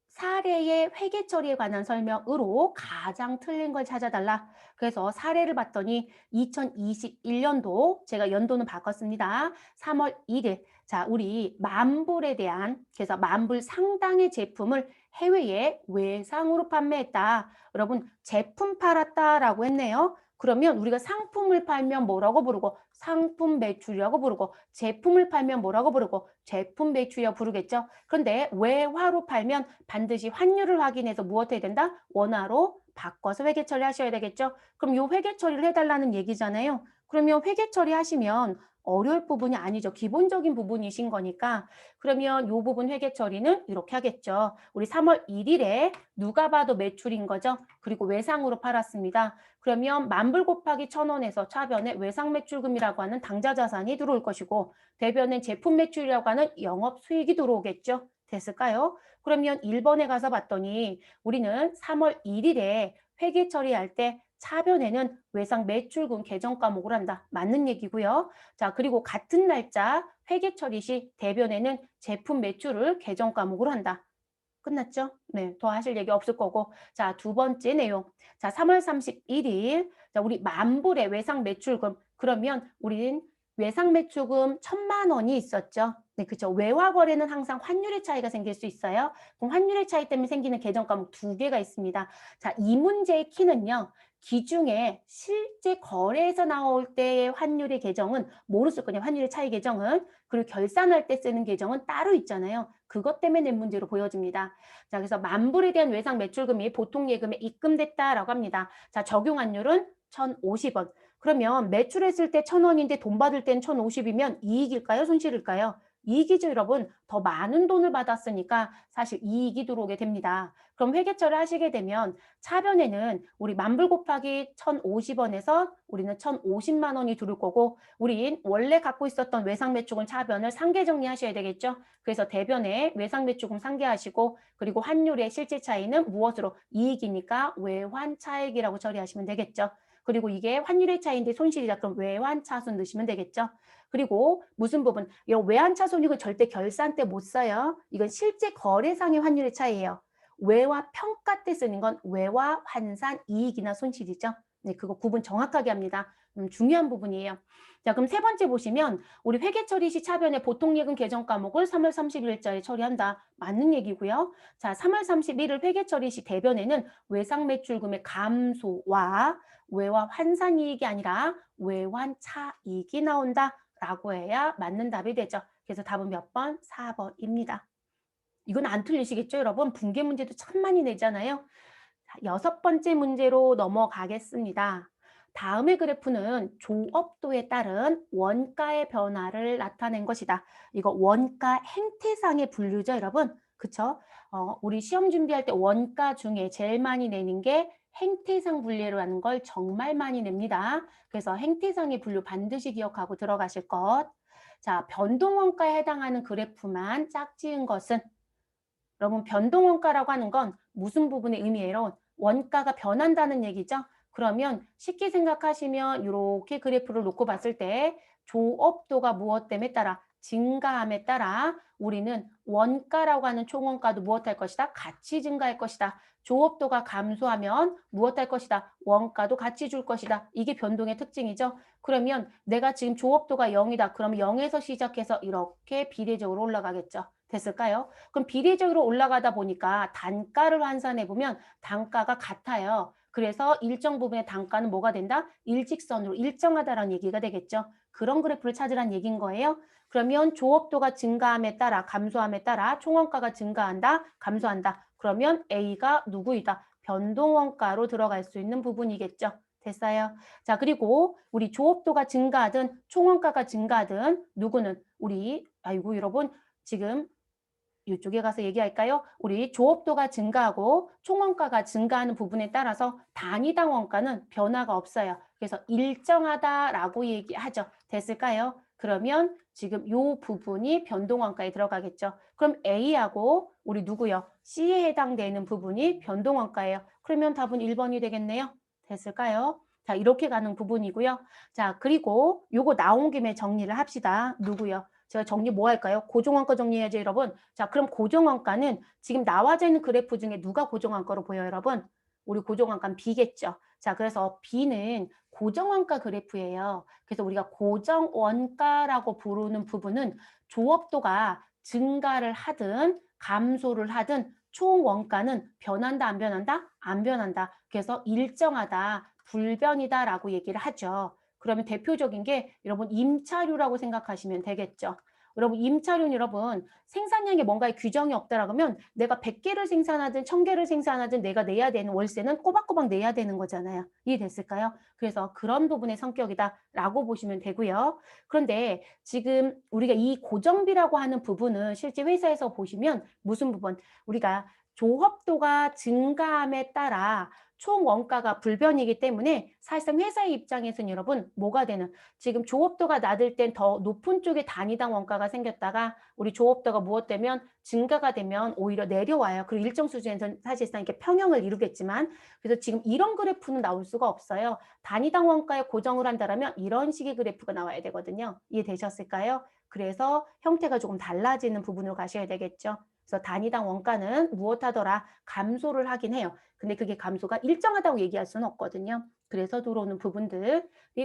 사례의 회계 처리에 관한 설명으로 가장 틀린 걸 찾아달라. 그래서 사례를 봤더니 2021년도 제가 연도는 바꿨습니다. 3월 1일. 자, 우리 만불에 대한 그래서 만불 상당의 제품을 해외에 외상으로 판매했다. 여러분, 제품 팔았다라고 했네요. 그러면 우리가 상품을 팔면 뭐라고 부르고 상품 매출이라고 부르고 제품을 팔면 뭐라고 부르고 제품 매출이라고 부르겠죠. 그런데 외화로 팔면 반드시 환율을 확인해서 무엇 해야 된다? 원화로 바꿔서 회계 처리하셔야 되겠죠. 그럼 요 회계 처리를 해달라는 얘기잖아요. 그러면 회계 처리하시면 어려울 부분이 아니죠. 기본적인 부분이신 거니까 그러면 요 부분 회계 처리는 이렇게 하겠죠. 우리 3월 1일에 누가 봐도 매출인 거죠. 그리고 외상으로 팔았습니다. 그러면 만불 곱하기 1,000원에서 차변에 외상 매출금이라고 하는 당좌 자산이 들어올 것이고 대변엔 제품 매출이라고 하는 영업 수익이 들어오겠죠. 됐을까요? 그러면 1번에 가서 봤더니 우리는 3월 1일에 회계 처리할 때 차변에는 외상 매출금 계정 과목을 한다. 맞는 얘기고요. 자, 그리고 같은 날짜 회계 처리 시 대변에는 제품 매출을 계정 과목으로 한다. 끝났죠? 네, 더 하실 얘기 없을 거고. 자, 두 번째 내용. 자, 3월 31일. 자, 우리 만불의 외상 매출금. 그러면 우린 외상 매출금 1,000만 원이 있었죠. 네, 그렇죠. 외화 거래는 항상 환율의 차이가 생길 수 있어요. 그럼 환율의 차이 때문에 생기는 계정 과목 두 개가 있습니다. 자, 이 문제의 키는요. 기중에 실제 거래에서 나올 때의 환율의 계정은 뭐로 쓸 거냐? 환율의 차이 계정은. 그리고 결산할 때 쓰는 계정은 따로 있잖아요. 그것 때문에 낸 문제로 보여집니다. 자, 그래서 만불에 대한 외상 매출금이 보통 예금에 입금됐다라고 합니다. 자, 적용 환율은 1,050원. 그러면 매출했을 때 1,000원인데 돈 받을 땐 1,050이면 이익일까요? 손실일까요? 이익이죠, 여러분. 더 많은 돈을 받았으니까 사실 이익이 들어오게 됩니다. 그럼 회계처를 하시게 되면 차변에는 우리 만불 곱하기 1,050원에서 우리는 1,050만 원이 들어올 거고 우린 원래 갖고 있었던 외상 매출금 차변을 상계 정리하셔야 되겠죠. 그래서 대변에 외상 매출금 상계하시고 그리고 환율의 실제 차이는 무엇으로? 이익이니까 외환 차익이라고 처리하시면 되겠죠. 그리고 이게 환율의 차이인데 손실이다. 그럼 외환 차손 넣으시면 되겠죠. 그리고 무슨 부분? 이 외환 차손 이건 절대 결산 때 못 써요. 이건 실제 거래상의 환율의 차이예요. 외화 평가 때 쓰는 건 외화 환산 이익이나 손실이죠. 네, 그거 구분 정확하게 합니다. 중요한 부분이에요. 자, 그럼 세 번째 보시면 우리 회계 처리 시 차변의 보통 예금 계정 과목을 3월 30일자에 처리한다. 맞는 얘기고요. 자, 3월 31일 회계 처리 시 대변에는 외상 매출금의 감소와 외화 환산 이익이 아니라 외환 차익이 나온다라고 해야 맞는 답이 되죠. 그래서 답은 몇 번? 4번입니다. 이건 안 틀리시겠죠, 여러분? 분계 문제도 참 많이 내잖아요. 자, 여섯 번째 문제로 넘어가겠습니다. 다음의 그래프는 조업도에 따른 원가의 변화를 나타낸 것이다. 이거 원가 행태상의 분류죠, 여러분? 그쵸? 우리 시험 준비할 때 원가 중에 제일 많이 내는 게 행태상 분류라는 걸 정말 많이 냅니다. 그래서 행태상의 분류 반드시 기억하고 들어가실 것. 자, 변동원가에 해당하는 그래프만 짝지은 것은 여러분 변동원가라고 하는 건 무슨 부분의 의미예요? 원가가 변한다는 얘기죠. 그러면 쉽게 생각하시면 이렇게 그래프를 놓고 봤을 때 조업도가 무엇 때문에 따라 증가함에 따라 우리는 원가라고 하는 총원가도 무엇할 것이다? 같이 증가할 것이다. 조업도가 감소하면 무엇할 것이다? 원가도 같이 줄 것이다. 이게 변동의 특징이죠. 그러면 내가 지금 조업도가 0이다. 그러면 0에서 시작해서 이렇게 비례적으로 올라가겠죠. 됐을까요? 그럼 비례적으로 올라가다 보니까 단가를 환산해 보면 단가가 같아요. 그래서 일정 부분의 단가는 뭐가 된다? 일직선으로 일정하다라는 얘기가 되겠죠. 그런 그래프를 찾으란 얘기인 거예요. 그러면 조업도가 증가함에 따라 감소함에 따라 총원가가 증가한다, 감소한다. 그러면 A가 누구이다? 변동원가로 들어갈 수 있는 부분이겠죠. 됐어요. 자, 그리고 우리 조업도가 증가하든 총원가가 증가하든 누구는 우리 아이고 여러분 지금 이쪽에 가서 얘기할까요? 우리 조업도가 증가하고 총원가가 증가하는 부분에 따라서 단위당 원가는 변화가 없어요. 그래서 일정하다라고 얘기하죠. 됐을까요? 그러면 지금 요 부분이 변동원가에 들어가겠죠. 그럼 A하고 우리 누구요? C에 해당되는 부분이 변동원가예요. 그러면 답은 1번이 되겠네요. 됐을까요? 자, 이렇게 가는 부분이고요. 자, 그리고 요거 나온 김에 정리를 합시다. 누구요? 제가 정리 뭐 할까요? 고정원가 정리해야죠, 여러분. 자, 그럼 고정원가는 지금 나와져 있는 그래프 중에 누가 고정원가로 보여요, 여러분? 우리 고정원가는 B겠죠. 자, 그래서 B는 고정원가 그래프예요. 그래서 우리가 고정원가라고 부르는 부분은 조업도가 증가를 하든 감소를 하든 총 원가는 변한다, 안 변한다? 안 변한다. 그래서 일정하다, 불변이다라고 얘기를 하죠. 그러면 대표적인 게 여러분 임차료라고 생각하시면 되겠죠. 여러분 임차료는 여러분 생산량에 뭔가의 규정이 없다라고 하면 내가 100개를 생산하든 1000개를 생산하든 내가 내야 되는 월세는 꼬박꼬박 내야 되는 거잖아요. 이해됐을까요? 그래서 그런 부분의 성격이다라고 보시면 되고요. 그런데 지금 우리가 이 고정비라고 하는 부분은 실제 회사에서 보시면 무슨 부분? 우리가 조합도가 증가함에 따라 총 원가가 불변이기 때문에 사실상 회사의 입장에서는 여러분 뭐가 되는 지금 조합도가 낮을 땐 더 높은 쪽에 단위당 원가가 생겼다가 우리 조합도가 무엇되면 증가가 되면 오히려 내려와요. 그리고 일정 수준에서는 사실상 이렇게 평형을 이루겠지만 그래서 지금 이런 그래프는 나올 수가 없어요. 단위당 원가에 고정을 한다면 이런 식의 그래프가 나와야 되거든요. 이해되셨을까요? 그래서 형태가 조금 달라지는 부분으로 가셔야 되겠죠. 그래서 단위당 원가는 무엇하더라? 감소를 하긴 해요. 근데 그게 감소가 일정하다고 얘기할 수는 없거든요. 그래서 들어오는 부분들이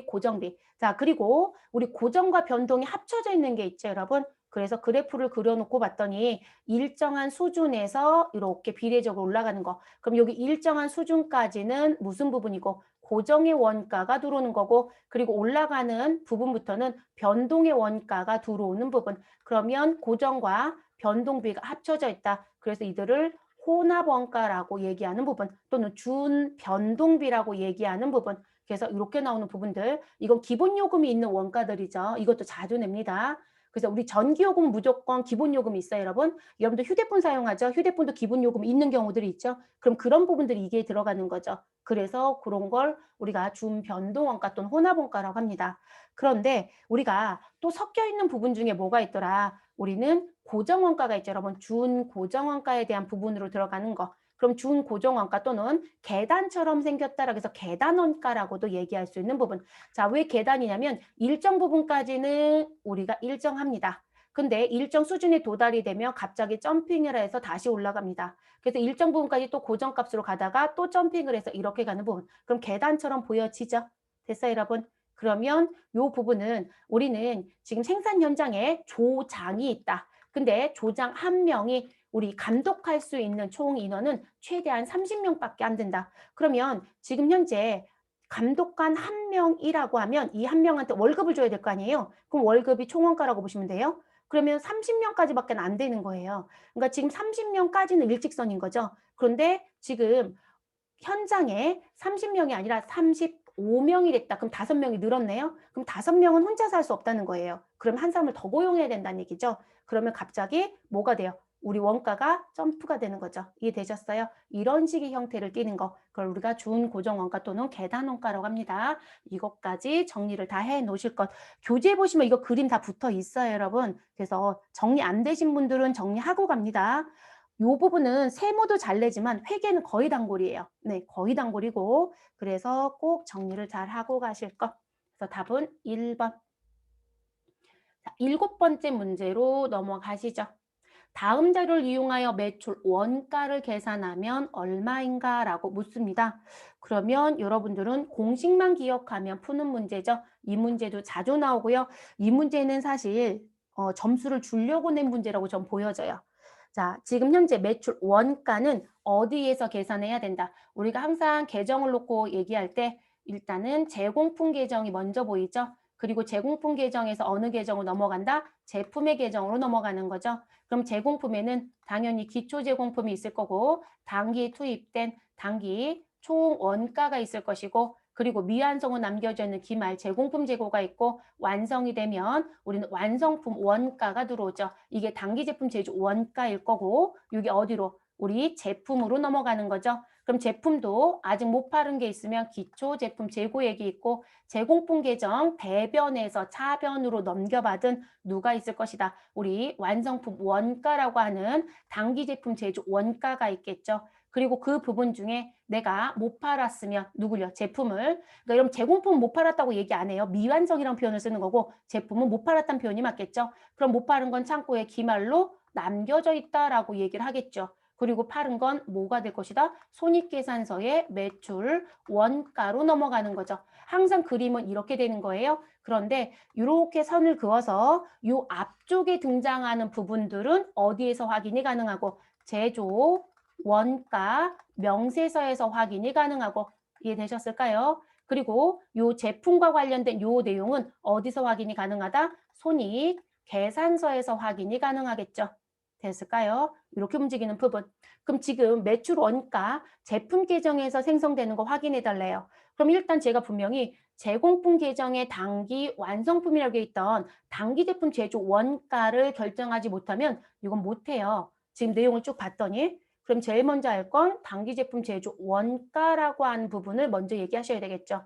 고정비. 자, 그리고 우리 고정과 변동이 합쳐져 있는 게 있죠, 여러분. 그래서 그래프를 그려놓고 봤더니 일정한 수준에서 이렇게 비례적으로 올라가는 거. 그럼 여기 일정한 수준까지는 무슨 부분이고 고정의 원가가 들어오는 거고 그리고 올라가는 부분부터는 변동의 원가가 들어오는 부분. 그러면 고정과 변동비가 합쳐져 있다. 그래서 이들을 혼합원가라고 얘기하는 부분 또는 준변동비라고 얘기하는 부분. 그래서 이렇게 나오는 부분들 이건 기본요금이 있는 원가들이죠. 이것도 자주 냅니다. 그래서 우리 전기요금 무조건 기본요금이 있어요, 여러분. 여러분들 휴대폰 사용하죠? 휴대폰도 기본요금 있는 경우들이 있죠? 그럼 그런 부분들이 이게 들어가는 거죠. 그래서 그런 걸 우리가 준변동원가 또는 혼합원가라고 합니다. 그런데 우리가 또 섞여 있는 부분 중에 뭐가 있더라? 우리는 고정원가가 있죠, 여러분. 준고정원가에 대한 부분으로 들어가는 거. 그럼 준고정원가 또는 계단처럼 생겼다라 그래서 계단원가라고도 얘기할 수 있는 부분. 자, 왜 계단이냐면 일정 부분까지는 우리가 일정합니다. 근데 일정 수준에 도달이 되면 갑자기 점핑을 해서 다시 올라갑니다. 그래서 일정 부분까지 또 고정값으로 가다가 또 점핑을 해서 이렇게 가는 부분. 그럼 계단처럼 보여지죠? 됐어요, 여러분? 그러면 이 부분은 우리는 지금 생산 현장에 조장이 있다. 근데 조장 한 명이 우리 감독할 수 있는 총 인원은 최대한 30명밖에 안 된다. 그러면 지금 현재 감독관 한 명이라고 하면 이 한 명한테 월급을 줘야 될 거 아니에요? 그럼 월급이 총원가라고 보시면 돼요. 그러면 30명까지밖에 안 되는 거예요. 그러니까 지금 30명까지는 일직선인 거죠. 그런데 지금 현장에 30명이 아니라 35명이 됐다. 그럼 5명이 늘었네요. 그럼 5명은 혼자 살 수 없다는 거예요. 그럼 한 사람을 더 고용해야 된다는 얘기죠. 그러면 갑자기 뭐가 돼요? 우리 원가가 점프가 되는 거죠. 이해되셨어요? 이런 식의 형태를 띠는 거. 그걸 우리가 준고정원가 또는 계단원가라고 합니다. 이것까지 정리를 다 해 놓으실 것. 교재에 보시면 이거 그림 다 붙어 있어요, 여러분. 그래서 정리 안 되신 분들은 정리하고 갑니다. 이 부분은 세무도 잘 내지만 회계는 거의 단골이에요. 네, 거의 단골이고 그래서 꼭 정리를 잘 하고 가실 것. 그래서 답은 1번. 자, 7번째 문제로 넘어가시죠. 다음 자료를 이용하여 매출 원가를 계산하면 얼마인가 라고 묻습니다. 그러면 여러분들은 공식만 기억하면 푸는 문제죠. 이 문제도 자주 나오고요. 이 문제는 사실 점수를 주려고 낸 문제라고 전 보여져요. 자, 지금 현재 매출 원가는 어디에서 계산해야 된다. 우리가 항상 계정을 놓고 얘기할 때 일단은 제공품 계정이 먼저 보이죠. 그리고 제공품 계정에서 어느 계정으로 넘어간다? 제품의 계정으로 넘어가는 거죠. 그럼 제공품에는 당연히 기초 제공품이 있을 거고 단기 투입된 단기 총 원가가 있을 것이고 그리고 미완성으로 남겨져 있는 기말 제공품 재고가 있고 완성이 되면 우리는 완성품 원가가 들어오죠. 이게 단기 제품 제조 원가일 거고 이게 어디로? 우리 제품으로 넘어가는 거죠. 그럼 제품도 아직 못 팔은 게 있으면 기초 제품 재고액이 있고 제공품 계정 대변에서 차변으로 넘겨받은 누가 있을 것이다. 우리 완성품 원가라고 하는 단기 제품 제조 원가가 있겠죠. 그리고 그 부분 중에 내가 못 팔았으면 누구요? 제품을. 그러니까 여러분 제공품 못 팔았다고 얘기 안 해요. 미완성이라는 표현을 쓰는 거고 제품은 못 팔았다는 표현이 맞겠죠. 그럼 못 팔은 건 창고에 기말로 남겨져 있다라고 얘기를 하겠죠. 그리고 팔은 건 뭐가 될 것이다? 손익계산서의 매출 원가로 넘어가는 거죠. 항상 그림은 이렇게 되는 거예요. 그런데 이렇게 선을 그어서 이 앞쪽에 등장하는 부분들은 어디에서 확인이 가능하고 제조, 원가, 명세서에서 확인이 가능하고 이해되셨을까요? 그리고 이 제품과 관련된 이 내용은 어디서 확인이 가능하다? 손익, 계산서에서 확인이 가능하겠죠. 됐을까요? 이렇게 움직이는 부분. 그럼 지금 매출 원가 제품 계정에서 생성되는 거 확인해 달래요. 그럼 일단 제가 분명히 제공품 계정의 단기 완성품이라고 있던 단기 제품 제조 원가를 결정하지 못하면 이건 못해요. 지금 내용을 쭉 봤더니. 그럼 제일 먼저 할 건 단기 제품 제조 원가라고 하는 부분을 먼저 얘기하셔야 되겠죠.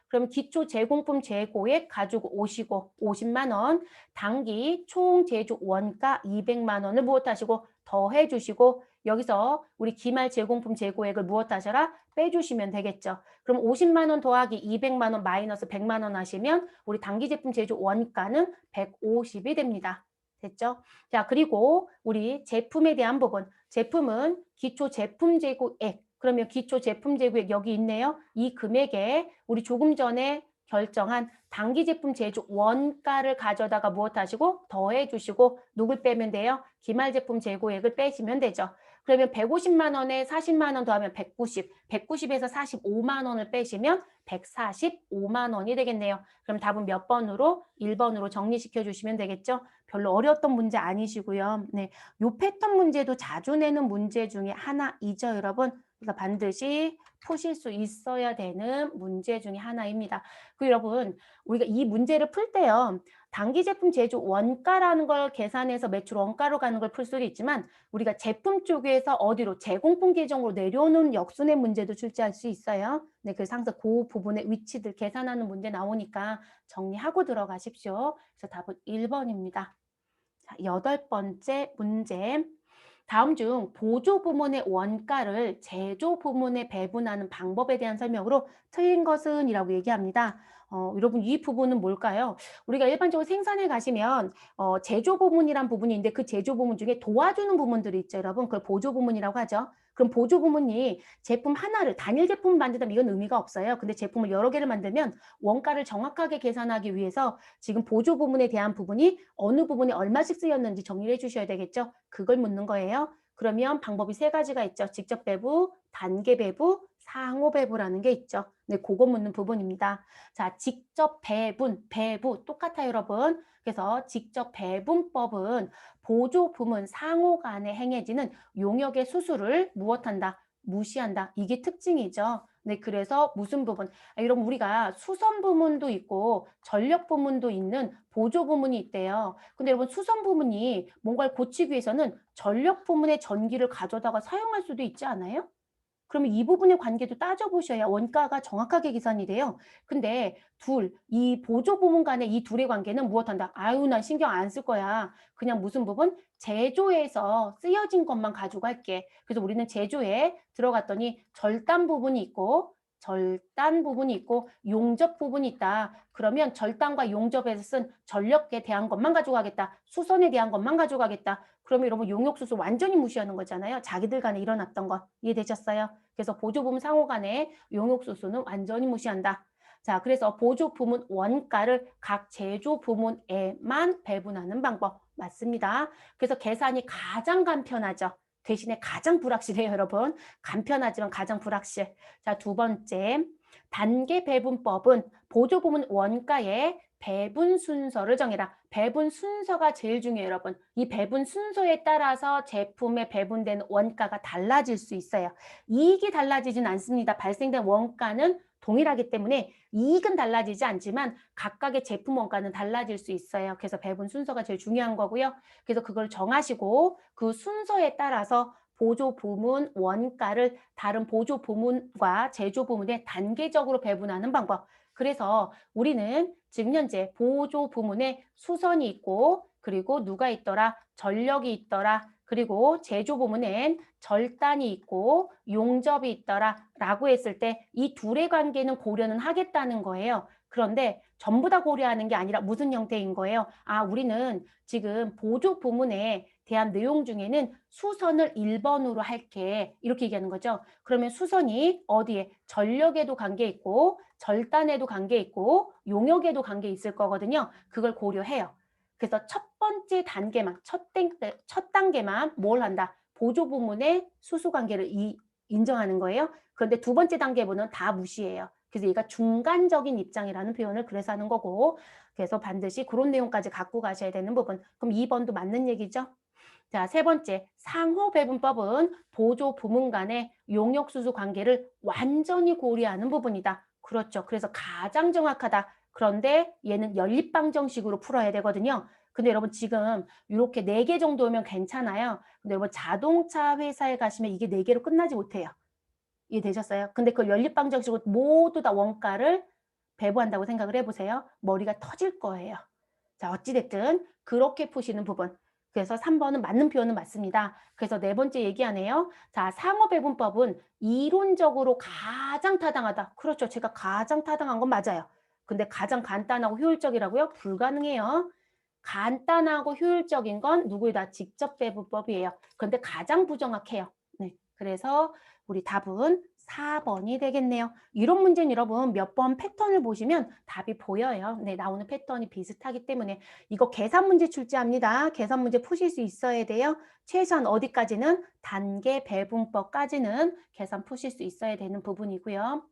그럼 기초 제공품 재고액 가지고 오시고 50만 원, 단기 총 제조 원가 200만 원을 무엇하시고 더해 주시고 여기서 우리 기말 제공품 재고액을 무엇하셔라? 빼주시면 되겠죠. 그럼 50만 원 더하기 200만 원 마이너스 100만 원 하시면 우리 단기 제품 제조 원가는 150이 됩니다. 됐죠? 자, 그리고 우리 제품에 대한 부분. 제품은 기초 제품 재고액. 그러면 기초 제품 재고액 여기 있네요. 이 금액에 우리 조금 전에 결정한 단기 제품 제조 원가를 가져다가 무엇 하시고 더해 주시고 누굴 빼면 돼요? 기말 제품 재고액을 빼시면 되죠. 그러면 150만 원에 40만 원 더하면 190, 190에서 45만 원을 빼시면 145만 원이 되겠네요. 그럼 답은 몇 번으로? 1번으로 정리시켜 주시면 되겠죠? 별로 어려웠던 문제 아니시고요. 네, 요 패턴 문제도 자주 내는 문제 중에 하나이죠, 여러분. 그래서 반드시 푸실 수 있어야 되는 문제 중에 하나입니다. 그 여러분, 우리가 이 문제를 풀 때요. 단기 제품 제조 원가라는 걸 계산해서 매출 원가로 가는 걸 풀 수도 있지만 우리가 제품 쪽에서 어디로 제공품 계정으로 내려오는 역순의 문제도 출제할 수 있어요. 네, 그래서 항상 그 부분의 위치들 계산하는 문제 나오니까 정리하고 들어가십시오. 그래서 답은 1번입니다. 자, 8번째 문제. 다음 중 보조 부문의 원가를 제조 부문에 배분하는 방법에 대한 설명으로 틀린 것은 이라고 얘기합니다. 여러분 이 부분은 뭘까요? 우리가 일반적으로 생산에 가시면 제조 부문이란 부분이 있는데 그 제조 부문 중에 도와주는 부문들이 있죠, 여러분. 그걸 보조 부문이라고 하죠. 그럼 보조 부문이 제품 하나를 단일 제품을 만든다면 이건 의미가 없어요. 근데 제품을 여러 개를 만들면 원가를 정확하게 계산하기 위해서 지금 보조 부문에 대한 부분이 어느 부분이 얼마씩 쓰였는지 정리를 해주셔야 되겠죠. 그걸 묻는 거예요. 그러면 방법이 3가지가 있죠. 직접 배부, 단계 배부, 상호 배부라는 게 있죠. 네, 그거 묻는 부분입니다. 자, 직접 배부 똑같아요, 여러분. 그래서 직접 배분법은 보조 부문 상호 간에 행해지는 용역의 수수를 무엇한다? 무시한다. 이게 특징이죠. 네, 그래서 무슨 부분? 여러분 우리가 수선 부문도 있고 전력 부문도 있는 보조 부문이 있대요. 근데 여러분 수선 부문이 뭔가를 고치기 위해서는 전력 부문의 전기를 가져다가 사용할 수도 있지 않아요? 그러면 이 부분의 관계도 따져보셔야 원가가 정확하게 계산이 돼요. 근데 이 보조 부문 간의 이 둘의 관계는 무엇한다? 아유, 난 신경 안 쓸 거야. 그냥 무슨 부분? 제조에서 쓰여진 것만 가지고 할게. 그래서 우리는 제조에 들어갔더니 절단 부분이 있고 용접 부분이 있다. 그러면 절단과 용접에서 쓴 전력에 대한 것만 가지고 가겠다. 수선에 대한 것만 가지고 가겠다. 그러면 여러분 용역수수 완전히 무시하는 거잖아요. 자기들 간에 일어났던 것. 이해되셨어요? 그래서 보조부문 상호 간의 용역수수는 완전히 무시한다. 자, 그래서 보조부문 원가를 각 제조 부문에만 배분하는 방법 맞습니다. 그래서 계산이 가장 간편하죠. 대신에 가장 불확실해요, 여러분. 간편하지만 가장 불확실. 자, 2번째. 단계 배분법은 보조부문 원가의 배분 순서를 정해라. 배분 순서가 제일 중요해요, 여러분. 이 배분 순서에 따라서 제품에 배분되는 원가가 달라질 수 있어요. 이익이 달라지진 않습니다. 발생된 원가는 동일하기 때문에 이익은 달라지지 않지만 각각의 제품 원가는 달라질 수 있어요. 그래서 배분 순서가 제일 중요한 거고요. 그래서 그걸 정하시고 그 순서에 따라서 보조 부문 원가를 다른 보조 부문과 제조 부문에 단계적으로 배분하는 방법. 그래서 우리는 지금 현재 보조 부문에 수선이 있고 그리고 누가 있더라? 전력이 있더라. 그리고 제조 부문엔 절단이 있고 용접이 있더라 라고 했을 때 이 둘의 관계는 고려는 하겠다는 거예요. 그런데 전부 다 고려하는 게 아니라 무슨 형태인 거예요? 아, 우리는 지금 보조 부문에 대한 내용 중에는 수선을 1번으로 할게. 이렇게 얘기하는 거죠. 그러면 수선이 어디에? 전력에도 관계 있고 절단에도 관계 있고 용역에도 관계 있을 거거든요. 그걸 고려해요. 그래서 첫 번째 단계만, 첫 단계만 뭘 한다? 보조 부문의 수수 관계를 인정하는 거예요. 그런데 2번째 단계부는 다 무시해요. 그래서 얘가 중간적인 입장이라는 표현을 그래서 하는 거고 그래서 반드시 그런 내용까지 갖고 가셔야 되는 부분. 그럼 2번도 맞는 얘기죠? 자, 3번째, 상호 배분법은 보조 부문 간의 용역 수수 관계를 완전히 고려하는 부분이다. 그렇죠. 그래서 가장 정확하다. 그런데 얘는 연립방정식으로 풀어야 되거든요. 근데 여러분 지금 이렇게 4개 정도면 괜찮아요. 근데 여러분 자동차 회사에 가시면 이게 4개로 끝나지 못해요. 이해되셨어요? 근데 그걸 연립방정식으로 모두 다 원가를 배분한다고 생각을 해 보세요. 머리가 터질 거예요. 자, 어찌 됐든 그렇게 푸시는 부분. 그래서 3 번은 맞는 표현은 맞습니다. 그래서 네 번째 얘기하네요. 자, 상호 배분법은 이론적으로 가장 타당하다. 그렇죠. 제가 가장 타당한 건 맞아요. 근데 가장 간단하고 효율적이라고요? 불가능해요. 간단하고 효율적인 건 누구이다? 직접 배분법이에요. 그런데 가장 부정확해요. 네. 그래서 우리 답은 4번이 되겠네요. 이런 문제는 여러분 몇 번 패턴을 보시면 답이 보여요. 네, 나오는 패턴이 비슷하기 때문에 이거 계산 문제 출제합니다. 계산 문제 푸실 수 있어야 돼요. 최소한 어디까지는 단계 배분법까지는 계산 푸실 수 있어야 되는 부분이고요.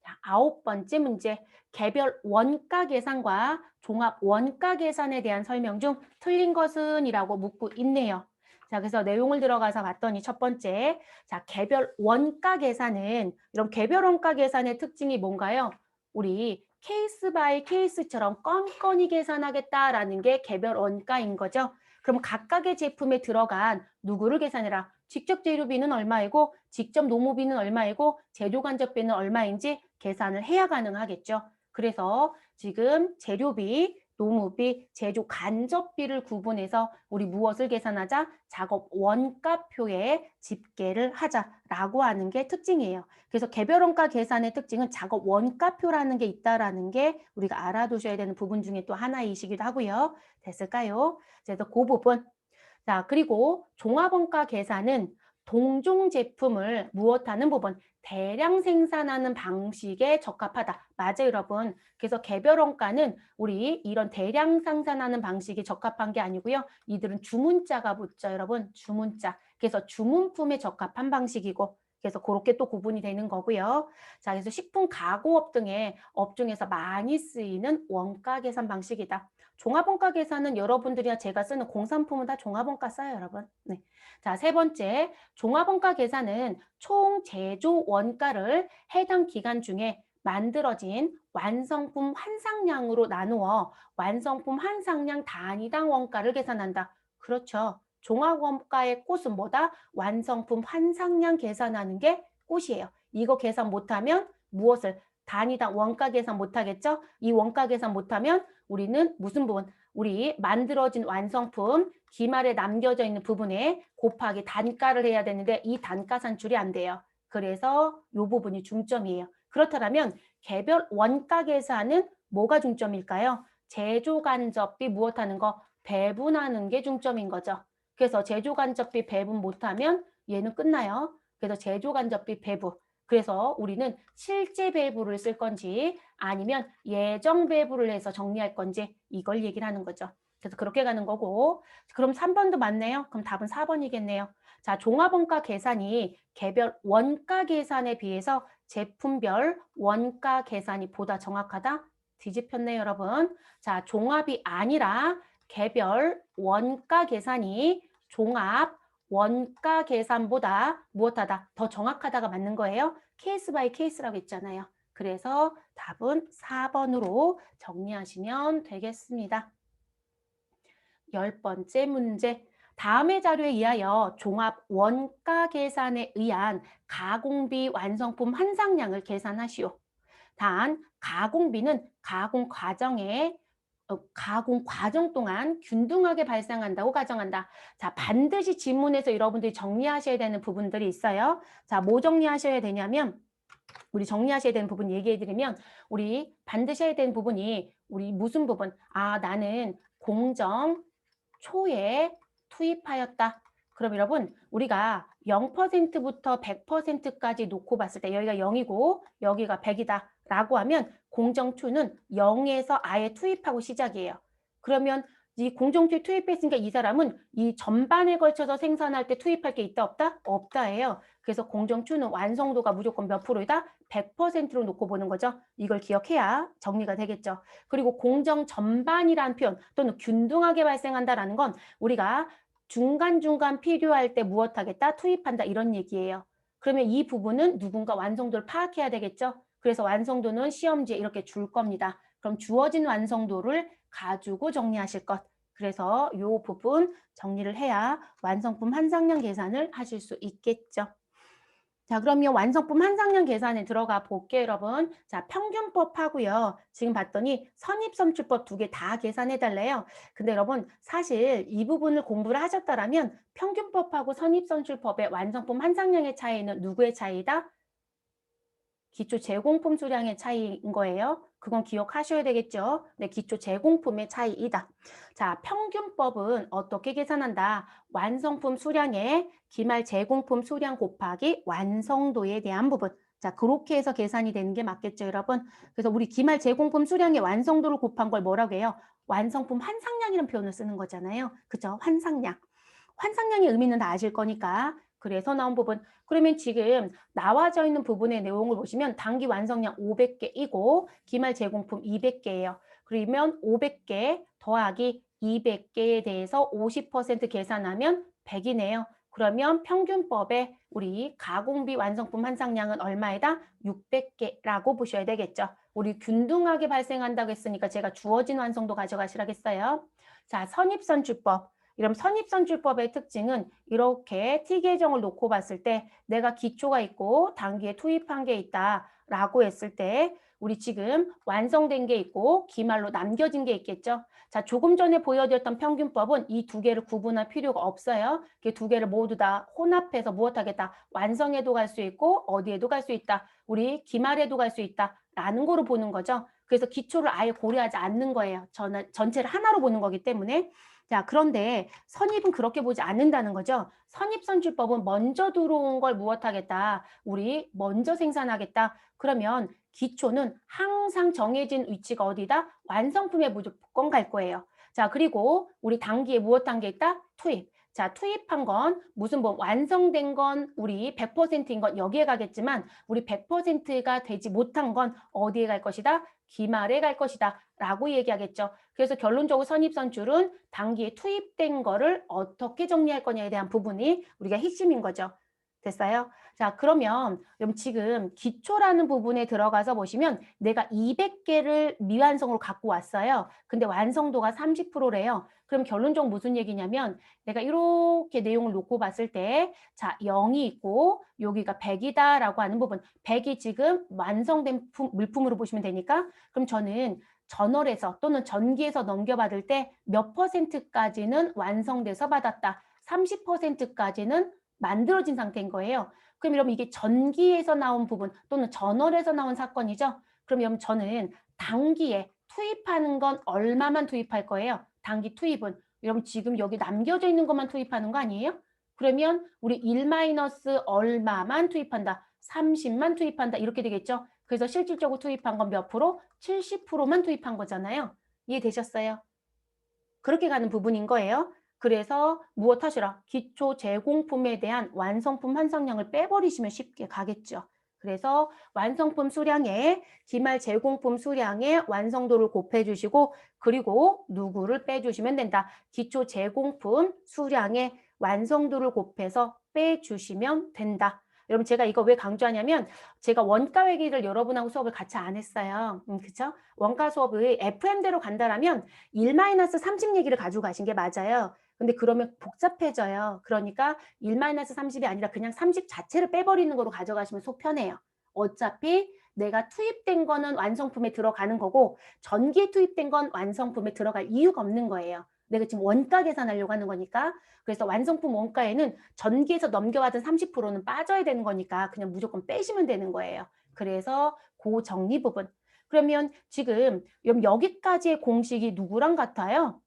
자, 9번째 문제. 개별 원가 계산과 종합 원가 계산에 대한 설명 중 틀린 것은 이라고 묻고 있네요. 자, 그래서 내용을 들어가서 봤더니 첫 번째, 자, 개별 원가 계산은, 이런 개별 원가 계산의 특징이 뭔가요? 우리 케이스 바이 케이스처럼 건건히 계산하겠다라는 게 개별 원가인 거죠. 그럼 각각의 제품에 들어간 누구를 계산해라? 직접 재료비는 얼마이고, 직접 노무비는 얼마이고, 제조 간접비는 얼마인지 계산을 해야 가능하겠죠. 그래서 지금 재료비, 노무비, 제조 간접비를 구분해서 우리 무엇을 계산하자? 작업 원가표에 집계를 하자라고 하는 게 특징이에요. 그래서 개별 원가 계산의 특징은 작업 원가표라는 게 있다라는 게 우리가 알아두셔야 되는 부분 중에 또 하나이시기도 하고요. 됐을까요? 그래서 그 부분. 자, 그리고 종합원가 계산은 동종 제품을 무엇하는 부분, 대량 생산하는 방식에 적합하다. 맞아요, 여러분. 그래서 개별 원가는 우리 이런 대량 생산하는 방식이 적합한 게 아니고요. 이들은 주문자가 붙죠, 여러분. 주문자. 그래서 주문품에 적합한 방식이고, 그래서 그렇게 또 구분이 되는 거고요. 자, 그래서 식품 가공업 등의 업종에서 많이 쓰이는 원가 계산 방식이다. 종합원가 계산은 여러분들이나 제가 쓰는 공산품은 다 종합원가 써요, 여러분. 네. 자, 세 번째, 종합원가 계산은 총 제조 원가를 해당 기간 중에 만들어진 완성품 환상량으로 나누어 완성품 환상량 단위당 원가를 계산한다. 그렇죠. 종합원가의 꽃은 뭐다? 완성품 환상량 계산하는 게 꽃이에요. 이거 계산 못하면 무엇을? 단위당 원가 계산 못하겠죠? 이 원가 계산 못하면 우리는 무슨 부분? 우리 만들어진 완성품 기말에 남겨져 있는 부분에 곱하기 단가를 해야 되는데 이 단가 산출이 안 돼요. 그래서 이 부분이 중점이에요. 그렇다면 개별 원가 계산은 뭐가 중점일까요? 제조 간접비 무엇하는 거? 배분하는 게 중점인 거죠. 그래서 제조 간접비 배분 못하면 얘는 끝나요. 그래서 제조 간접비 배분. 그래서 우리는 실제 배부를 쓸 건지 아니면 예정 배부를 해서 정리할 건지 이걸 얘기를 하는 거죠. 그래서 그렇게 가는 거고 그럼 3번도 맞네요. 그럼 답은 4번이겠네요. 자, 종합원가 계산이 개별 원가 계산에 비해서 제품별 원가 계산이 보다 정확하다? 뒤집혔네요, 여러분. 자, 종합이 아니라 개별 원가 계산이 종합 원가 계산보다 무엇하다? 더 정확하다가 맞는 거예요. 케이스 바이 케이스라고 했잖아요. 그래서 답은 4번으로 정리하시면 되겠습니다. 10번째 문제. 다음의 자료에 의하여 종합 원가 계산에 의한 가공비 완성품 환상량을 계산하시오. 단, 가공비는 가공 과정 동안 균등하게 발생한다고 가정한다. 자, 반드시 지문에서 여러분들이 정리하셔야 되는 부분들이 있어요. 자, 뭐 정리하셔야 되냐면, 우리 정리하셔야 되는 부분 얘기해 드리면, 우리 반드시 해야 되는 부분이, 우리 무슨 부분? 아, 나는 공정 초에 투입하였다. 그럼 여러분, 우리가 0%부터 100%까지 놓고 봤을 때 여기가 0이고 여기가 100이다 라고 하면 공정초는 0에서 아예 투입하고 시작이에요. 그러면 이 공정초에 투입했으니까 이 사람은 이 전반에 걸쳐서 생산할 때 투입할 게 있다 없다? 없다예요. 그래서 공정초는 완성도가 무조건 몇 프로이다? 100%로 놓고 보는 거죠. 이걸 기억해야 정리가 되겠죠. 그리고 공정 전반이라는 표현 또는 균등하게 발생한다라는 건 우리가 중간중간 필요할 때 무엇하겠다? 투입한다 이런 얘기예요. 그러면 이 부분은 누군가 완성도를 파악해야 되겠죠? 그래서 완성도는 시험지에 이렇게 줄 겁니다. 그럼 주어진 완성도를 가지고 정리하실 것. 그래서 이 부분 정리를 해야 완성품 환상량 계산을 하실 수 있겠죠. 자, 그러면 완성품 환상량 계산에 들어가 볼게요, 여러분. 자, 평균법 하고요. 지금 봤더니 선입선출법 두 개 다 계산해 달래요. 근데 여러분, 사실 이 부분을 공부를 하셨다라면 평균법하고 선입선출법의 완성품 환상량의 차이는 누구의 차이다? 기초 제공품 수량의 차이인 거예요. 그건 기억하셔야 되겠죠. 네, 기초 제공품의 차이이다. 자, 평균법은 어떻게 계산한다? 완성품 수량의 기말 제공품 수량 곱하기 완성도에 대한 부분. 자, 그렇게 해서 계산이 되는 게 맞겠죠, 여러분? 그래서 우리 기말 제공품 수량의 완성도를 곱한 걸 뭐라고 해요? 완성품 환상량이라는 표현을 쓰는 거잖아요. 그죠? 환상량. 환상량의 의미는 다 아실 거니까. 그래서 나온 부분. 그러면 지금 나와져 있는 부분의 내용을 보시면 단기 완성량 500개이고 기말 제공품 200개예요. 그러면 500개 더하기 200개에 대해서 50% 계산하면 100이네요. 그러면 평균법에 우리 가공비 완성품 환상량은 얼마이다? 600개라고 보셔야 되겠죠. 우리 균등하게 발생한다고 했으니까 제가 주어진 완성도 가져가시라겠어요. 자, 선입선출법. 이런 선입선출법의 특징은 이렇게 t 계정을 놓고 봤을 때 내가 기초가 있고 단기에 투입한 게 있다라고 했을 때 우리 지금 완성된 게 있고 기말로 남겨진 게 있겠죠. 자, 조금 전에 보여드렸던 평균법은 이 두 개를 구분할 필요가 없어요. 이 두 개를 모두 다 혼합해서 무엇하겠다. 완성에도 갈 수 있고 어디에도 갈 수 있다. 우리 기말에도 갈 수 있다라는 거로 보는 거죠. 그래서 기초를 아예 고려하지 않는 거예요. 전체를 하나로 보는 거기 때문에. 자, 그런데 선입은 그렇게 보지 않는다는 거죠. 선입선출법은 먼저 들어온 걸 무엇하겠다. 우리 먼저 생산하겠다. 그러면 기초는 항상 정해진 위치가 어디다? 완성품에 무조건 갈 거예요. 자, 그리고 우리 단기에 무엇한 게 있다? 투입. 자, 투입한 건 무슨 뭐 완성된 건 우리 100%인 건 여기에 가겠지만 우리 100%가 되지 못한 건 어디에 갈 것이다? 기말에 갈 것이다 라고 얘기하겠죠. 그래서 결론적으로 선입선출은 단기에 투입된 거를 어떻게 정리할 거냐에 대한 부분이 우리가 핵심인 거죠. 됐어요? 자, 그러면 지금 기초라는 부분에 들어가서 보시면 내가 200개를 미완성으로 갖고 왔어요. 근데 완성도가 30%래요. 그럼 결론적으로 무슨 얘기냐면 내가 이렇게 내용을 놓고 봤을 때 자, 0이 있고 여기가 100이다라고 하는 부분. 100이 지금 완성된 물품으로 보시면 되니까 그럼 저는 전월에서 또는 전기에서 넘겨받을 때 몇 퍼센트까지는 완성돼서 받았다. 30%까지는 만들어진 상태인 거예요. 그럼 여러분 이게 전기에서 나온 부분 또는 전월에서 나온 사건이죠. 그럼 여러분 저는 단기에 투입하는 건 얼마만 투입할 거예요? 단기 투입은. 여러분 지금 여기 남겨져 있는 것만 투입하는 거 아니에요? 그러면 우리 1 마이너스 얼마만 투입한다. 30만 투입한다. 이렇게 되겠죠. 그래서 실질적으로 투입한 건 몇 프로? 70%만 투입한 거잖아요. 이해되셨어요? 그렇게 가는 부분인 거예요. 그래서 무엇 하시라? 기초 제공품에 대한 완성품 환상량을 빼버리시면 쉽게 가겠죠. 그래서 완성품 수량에 기말 제공품 수량의 완성도를 곱해주시고 그리고 누구를 빼주시면 된다. 기초 제공품 수량의 완성도를 곱해서 빼주시면 된다. 여러분 제가 이거 왜 강조하냐면 제가 원가 회계를 여러분하고 수업을 같이 안 했어요. 그쵸? 원가 수업을 FM대로 간다라면 1-30 얘기를 가지고 가신 게 맞아요. 근데 그러면 복잡해져요. 그러니까 1-30이 아니라 그냥 30 자체를 빼버리는 거로 가져가시면 속 편해요. 어차피 내가 투입된 거는 완성품에 들어가는 거고 전기에 투입된 건 완성품에 들어갈 이유가 없는 거예요. 내가 지금 원가 계산하려고 하는 거니까. 그래서 완성품 원가에는 전기에서 넘겨받은 30%는 빠져야 되는 거니까 그냥 무조건 빼시면 되는 거예요. 그래서 그 정리 부분. 그러면 지금 여기까지의 공식이 누구랑 같아요?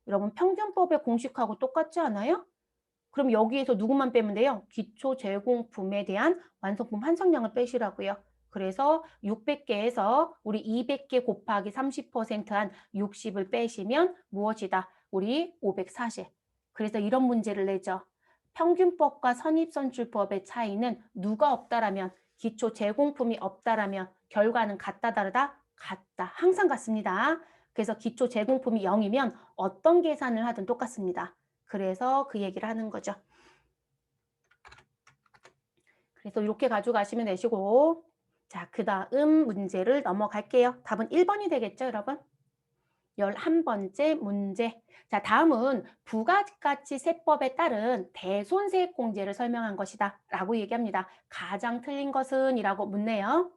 여러분 평균법의 공식하고 똑같지 않아요? 그럼 여기에서 누구만 빼면 돼요? 기초 제공품에 대한 완성품 환상량을 빼시라고요. 그래서 600개에서 우리 200개 곱하기 30%한 60을 빼시면 무엇이다? 우리 540. 그래서 이런 문제를 내죠. 평균법과 선입선출법의 차이는 누가 없다라면 기초 제공품이 없다라면 결과는 같다 다르다? 같다. 항상 같습니다. 그래서 기초 제공품이 0이면 어떤 계산을 하든 똑같습니다. 그래서 그 얘기를 하는 거죠. 그래서 이렇게 가져가시면 되시고 자, 그 다음 문제를 넘어갈게요. 답은 1번이 되겠죠, 여러분? 11번째 문제. 자, 다음은 부가가치세법에 따른 대손세액공제를 설명한 것이다 라고 얘기합니다. 가장 틀린 것은 이라고 묻네요.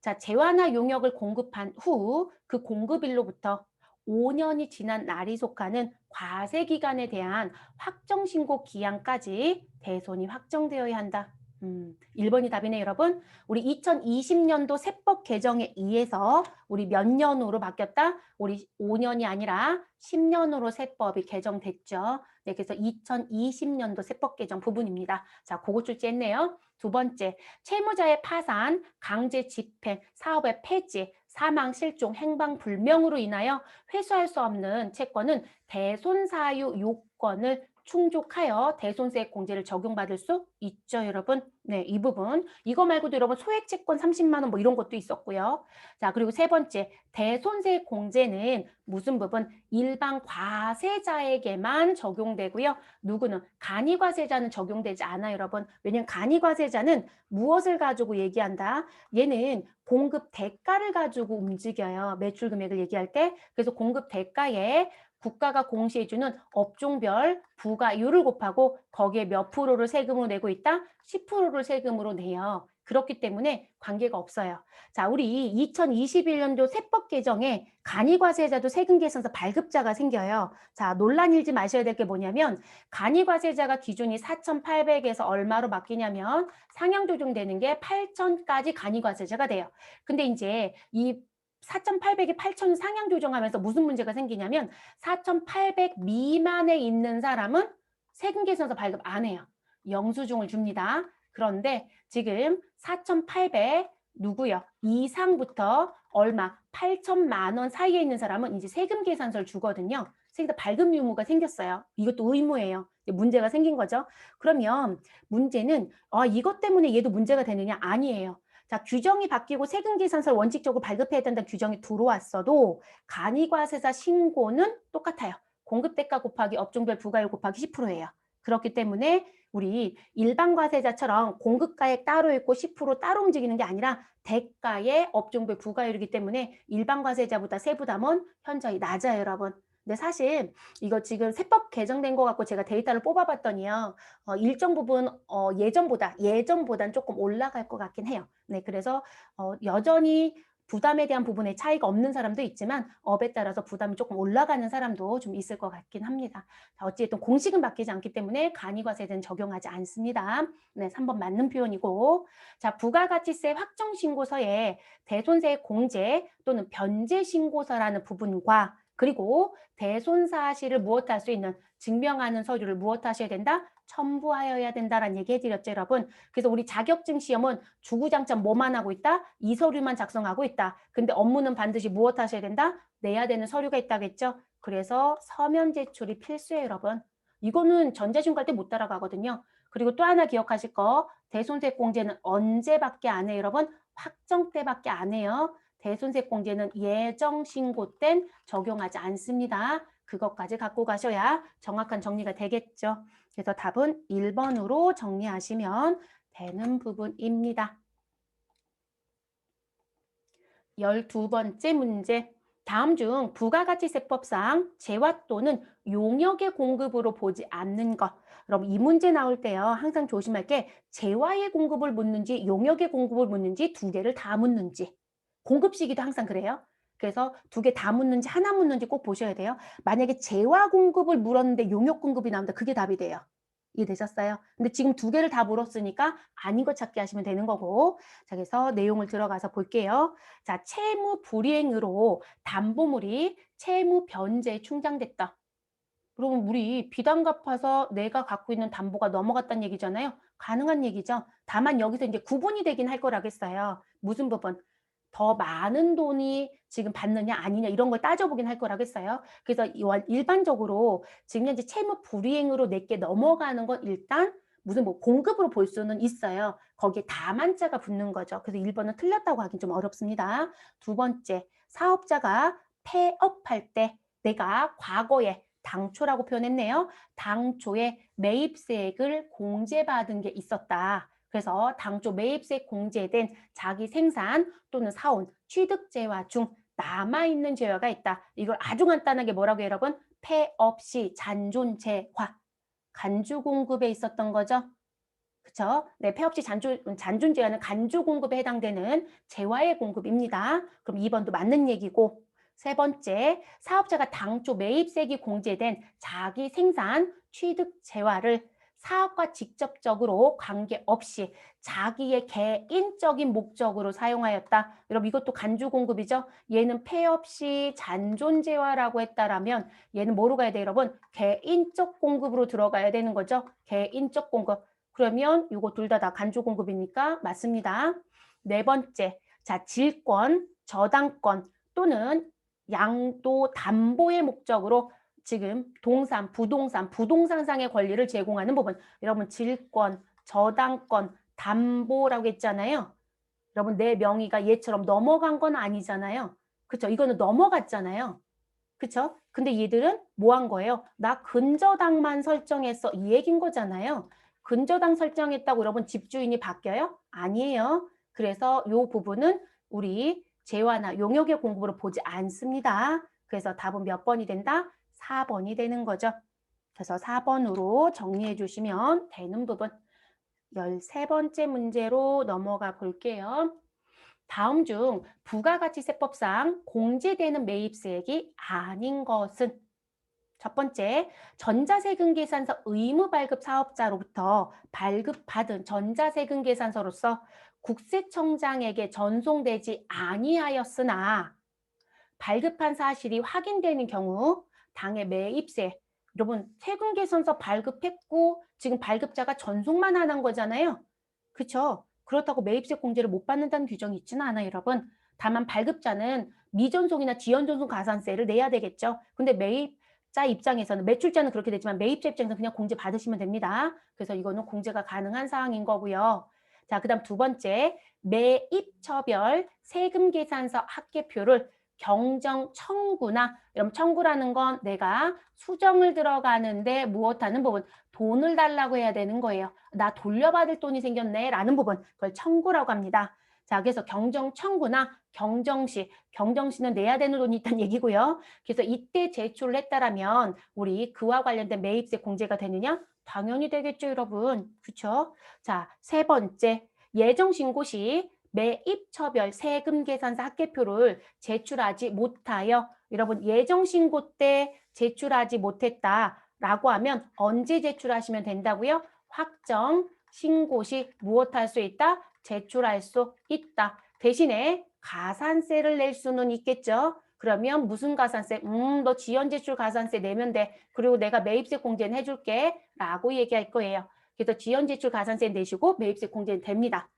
자, 재화나 용역을 공급한 후 그 공급일로부터 5년이 지난 날이 속하는 과세기간에 대한 확정신고 기한까지 대손이 확정되어야 한다. 1번이 답이네, 여러분. 우리 2020년도 세법 개정에 의해서 우리 몇 년으로 바뀌었다? 우리 5년이 아니라 10년으로 세법이 개정됐죠. 네, 그래서 2020년도 세법 개정 부분입니다. 자, 그거 출제했네요. 두 번째, 채무자의 파산, 강제 집행, 사업의 폐지, 사망, 실종, 행방불명으로 인하여 회수할 수 없는 채권은 대손사유 요건을 충족하여 대손세액 공제를 적용받을 수 있죠, 여러분. 네, 이 부분. 이거 말고도 여러분 소액채권 30만 원 뭐 이런 것도 있었고요. 자, 그리고 세 번째, 대손세액 공제는 무슨 부분? 일반 과세자에게만 적용되고요. 누구는? 간이과세자는 적용되지 않아요, 여러분. 왜냐면 간이과세자는 무엇을 가지고 얘기한다? 얘는 공급 대가를 가지고 움직여요. 매출 금액을 얘기할 때. 그래서 공급 대가에 국가가 공시해주는 업종별 부가율을 곱하고 거기에 몇 프로를 세금으로 내고 있다? 10%를 세금으로 내요. 그렇기 때문에 관계가 없어요. 자, 우리 2021년도 세법 개정에 간이과세자도 세금계산서 발급자가 생겨요. 자, 논란 일지 마셔야 될 게 뭐냐면 간이과세자가 기준이 4,800에서 얼마로 바뀌냐면 상향 조정되는 게 8,000까지 간이과세자가 돼요. 근데 이제 이 4,800이 8,000 상향 조정하면서 무슨 문제가 생기냐면 4,800 미만에 있는 사람은 세금계산서 발급 안 해요. 영수증을 줍니다. 그런데 지금 4,800 누구요? 이상부터 얼마? 8천만 원 사이에 있는 사람은 이제 세금계산서를 주거든요. 그래서 발급 유무가 생겼어요. 이것도 의무예요. 문제가 생긴 거죠. 그러면 문제는 이것 때문에 얘도 문제가 되느냐? 아니에요. 자, 규정이 바뀌고 세금계산서를 원칙적으로 발급해야 된다는 규정이 들어왔어도 간이과세자 신고는 똑같아요. 공급대가 곱하기 업종별 부가율 곱하기 10%예요. 그렇기 때문에 우리 일반 과세자처럼 공급가액 따로 있고 10% 따로 움직이는 게 아니라 대가의 업종별 부가율이기 때문에 일반 과세자보다 세부담은 현저히 낮아요, 여러분. 근데 사실 이거 지금 세법 개정된 거 갖고 제가 데이터를 뽑아봤더니요. 일정 부분 예전보단 조금 올라갈 것 같긴 해요. 네, 그래서 여전히 부담에 대한 부분에 차이가 없는 사람도 있지만 업에 따라서 부담이 조금 올라가는 사람도 좀 있을 것 같긴 합니다. 자, 어찌됐든 공식은 바뀌지 않기 때문에 간이과세제는 적용하지 않습니다. 네, 3번 맞는 표현이고. 자, 부가가치세 확정신고서에 대손세 공제 또는 변제신고서라는 부분과 그리고 대손사실을 무엇할 수 있는 증명하는 서류를 무엇하셔야 된다? 첨부하여야 된다라는 얘기 해드렸죠, 여러분. 그래서 우리 자격증 시험은 주구장창 뭐만 하고 있다? 이 서류만 작성하고 있다. 근데 업무는 반드시 무엇 하셔야 된다? 내야 되는 서류가 있다겠죠? 그래서 서면 제출이 필수예요, 여러분. 이거는 전자시험 갈 때 못 따라가거든요. 그리고 또 하나 기억하실 거, 대손세 공제는 언제밖에 안 해요, 여러분? 확정 때밖에 안 해요. 대손세 공제는 예정 신고 땐 적용하지 않습니다. 그것까지 갖고 가셔야 정확한 정리가 되겠죠. 그래서 답은 1번으로 정리하시면 되는 부분입니다. 12번째 문제. 다음 중 부가가치세법상 재화 또는 용역의 공급으로 보지 않는 것. 그럼 이 문제 나올 때요. 항상 조심할 게 재화의 공급을 묻는지 용역의 공급을 묻는지 두 개를 다 묻는지. 공급 시기도 항상 그래요. 그래서 두 개 다 묻는지 하나 묻는지 꼭 보셔야 돼요. 만약에 재화 공급을 물었는데 용역 공급이 나온다. 그게 답이 돼요. 이해되셨어요? 근데 지금 두 개를 다 물었으니까 아닌 것 찾기 하시면 되는 거고. 자, 그래서 내용을 들어가서 볼게요. 자, 채무 불이행으로 담보물이 채무 변제에 충당됐다. 그러면 우리 비단 갚아서 내가 갖고 있는 담보가 넘어갔다는 얘기잖아요. 가능한 얘기죠. 다만 여기서 이제 구분이 되긴 할 거라겠어요. 무슨 부분? 더 많은 돈이 지금 받느냐 아니냐 이런 걸 따져보긴 할 거라겠어요. 그래서 일반적으로 지금 현재 채무 불이행으로 내게 넘어가는 건 일단 무슨 뭐 공급으로 볼 수는 있어요. 거기에 다만자가 붙는 거죠. 그래서 1번은 틀렸다고 하긴 좀 어렵습니다. 두 번째, 사업자가 폐업할 때 내가 과거에 당초라고 표현했네요. 당초에 매입세액을 공제받은 게 있었다. 그래서 당초 매입세 공제된 자기 생산 또는 사온 취득재화 중 남아있는 재화가 있다. 이걸 아주 간단하게 뭐라고 해요, 여러분? 폐업시 잔존재화. 간주 공급에 있었던 거죠. 그쵸? 네, 폐업시 잔존재화는 간주 공급에 해당되는 재화의 공급입니다. 그럼 2번도 맞는 얘기고. 세 번째, 사업자가 당초 매입세액이 공제된 자기 생산 취득 재화를 사업과 직접적으로 관계없이 자기의 개인적인 목적으로 사용하였다. 여러분 이것도 간주 공급이죠. 얘는 폐업시 잔존재화라고 했다라면 얘는 뭐로 가야 돼요, 여러분? 개인적 공급으로 들어가야 되는 거죠. 개인적 공급. 그러면 이거 둘 다 간주 공급이니까 맞습니다. 네 번째, 자 질권, 저당권 또는 양도 담보의 목적으로 지금 부동산상의 권리를 제공하는 부분. 여러분 질권, 저당권, 담보라고 했잖아요. 여러분 내 명의가 얘처럼 넘어간 건 아니잖아요. 그쵸? 이거는 넘어갔잖아요. 그쵸? 근데 얘들은 뭐 한 거예요? 나 근저당만 설정했어. 이 얘기인 거잖아요. 근저당 설정했다고 여러분 집주인이 바뀌어요? 아니에요. 그래서 이 부분은 우리 재화나 용역의 공급으로 보지 않습니다. 그래서 답은 몇 번이 된다? 4번이 되는 거죠. 그래서 4번으로 정리해 주시면 되는 부분. 13번째 문제로 넘어가 볼게요. 다음 중 부가가치세법상 공제되는 매입세액이 아닌 것은 첫 번째, 전자세금계산서 의무발급 사업자로부터 발급받은 전자세금계산서로서 국세청장에게 전송되지 아니하였으나 발급한 사실이 확인되는 경우 당해 매입세, 여러분 세금계산서 발급했고 지금 발급자가 전송만 하는 거잖아요. 그렇죠? 그렇다고 매입세 공제를 못 받는다는 규정이 있지는 않아요, 여러분. 다만 발급자는 미전송이나 지연전송 가산세를 내야 되겠죠. 근데 매입자 입장에서는 매출자는 그렇게 되지만 매입자 입장에서는 그냥 공제 받으시면 됩니다. 그래서 이거는 공제가 가능한 사항인 거고요. 자, 그다음 두 번째, 매입처별 세금계산서 합계표를 경정 청구나, 여러분 청구라는 건 내가 수정을 들어가는데 무엇하는 부분, 돈을 달라고 해야 되는 거예요. 나 돌려받을 돈이 생겼네 라는 부분, 그걸 청구라고 합니다. 자, 그래서 경정 청구나 경정시는 내야 되는 돈이 있다는 얘기고요. 그래서 이때 제출을 했다라면 우리 그와 관련된 매입세 공제가 되느냐? 당연히 되겠죠, 여러분. 그렇죠? 자, 세 번째, 예정신고 시 매입처별 세금계산서 합계표를 제출하지 못하여, 여러분 예정신고 때 제출하지 못했다라고 하면 언제 제출하시면 된다고요? 확정 신고 시 무엇할 수 있다? 제출할 수 있다. 대신에 가산세를 낼 수는 있겠죠. 그러면 무슨 가산세? 너 지연제출 가산세 내면 돼. 그리고 내가 매입세 공제는 해줄게 라고 얘기할 거예요. 그래서 지연제출 가산세 내시고 매입세 공제는 됩니다.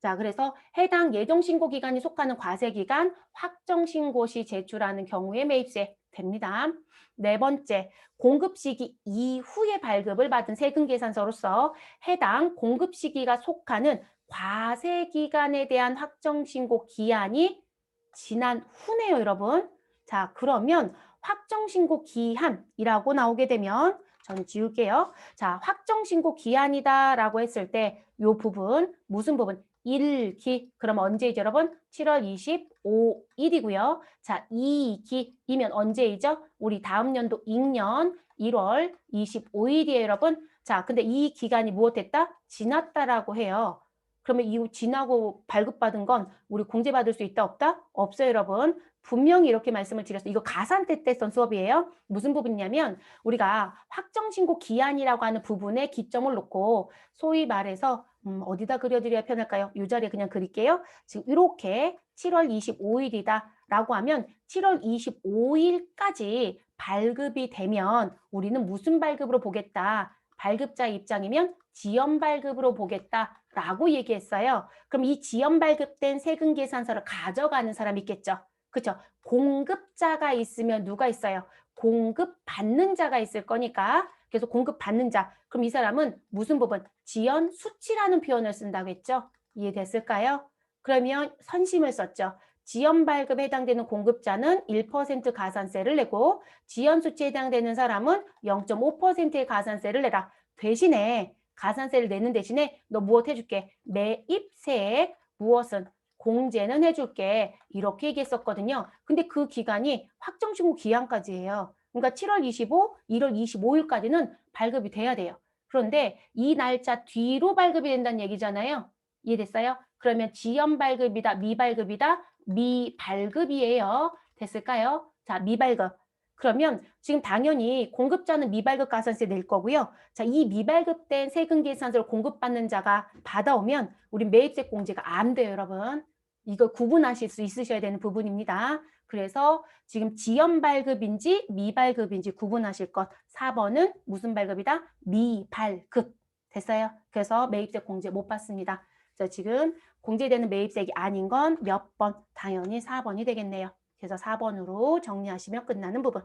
자, 그래서 해당 예정신고 기간이 속하는 과세기간 확정신고 시 제출하는 경우에 매입세 됩니다. 네 번째, 공급 시기 이후에 발급을 받은 세금계산서로서 해당 공급 시기가 속하는 과세기간에 대한 확정신고 기한이 지난 후네요, 여러분. 자, 그러면 확정신고 기한이라고 나오게 되면 저는 지울게요. 자, 확정신고 기한이다라고 했을 때 이 부분, 무슨 부분? 1기. 그럼 언제이죠, 여러분? 7월 25일이고요. 자, 2기이면 언제이죠? 우리 다음 연도 익년 1월 25일이에요, 여러분. 자, 근데 이 기간이 무엇했다? 지났다라고 해요. 그러면 이후 지나고 발급받은 건 우리 공제받을 수 있다, 없다? 없어요, 여러분. 분명히 이렇게 말씀을 드렸어요. 이거 가산대 때 쓴 수업이에요. 무슨 부분이냐면 우리가 확정신고 기한이라고 하는 부분에 기점을 놓고 소위 말해서 어디다 그려드려야 편할까요? 이 자리에 그냥 그릴게요. 지금 이렇게 7월 25일이다 라고 하면 7월 25일까지 발급이 되면 우리는 무슨 발급으로 보겠다? 발급자 입장이면 지연 발급으로 보겠다라고 얘기했어요. 그럼 이 지연 발급된 세금 계산서를 가져가는 사람이 있겠죠. 그렇죠? 공급자가 있으면 누가 있어요? 공급받는 자가 있을 거니까. 그래서 공급받는 자. 그럼 이 사람은 무슨 부분? 지연 수치라는 표현을 쓴다고 했죠. 이해됐을까요? 그러면 선심을 썼죠. 지연 발급에 해당되는 공급자는 1% 가산세를 내고 지연 수치에 해당되는 사람은 0.5%의 가산세를 내라. 대신에 가산세를 내는 대신에 너 무엇 해줄게? 매입세액 무엇은? 공제는 해줄게. 이렇게 얘기했었거든요. 근데 그 기간이 확정신고 기한까지예요. 그러니까 7월 25, 1월 25일까지는 발급이 돼야 돼요. 그런데 이 날짜 뒤로 발급이 된다는 얘기잖아요. 이해됐어요? 그러면 지연 발급이다, 미발급이다, 미발급이에요. 됐을까요? 자, 미발급. 그러면 지금 당연히 공급자는 미발급 가산세 낼 거고요. 자, 이 미발급된 세금 계산서를 공급받는 자가 받아오면 우리 매입세 공제가 안 돼요, 여러분. 이걸 구분하실 수 있으셔야 되는 부분입니다. 그래서 지금 지연 발급인지 미발급인지 구분하실 것. 4번은 무슨 발급이다? 미발급. 됐어요? 그래서 매입세 공제 못 받습니다. 자, 지금 공제되는 매입세액이 아닌 건 몇 번? 당연히 4번이 되겠네요. 그래서 4번으로 정리하시면 끝나는 부분.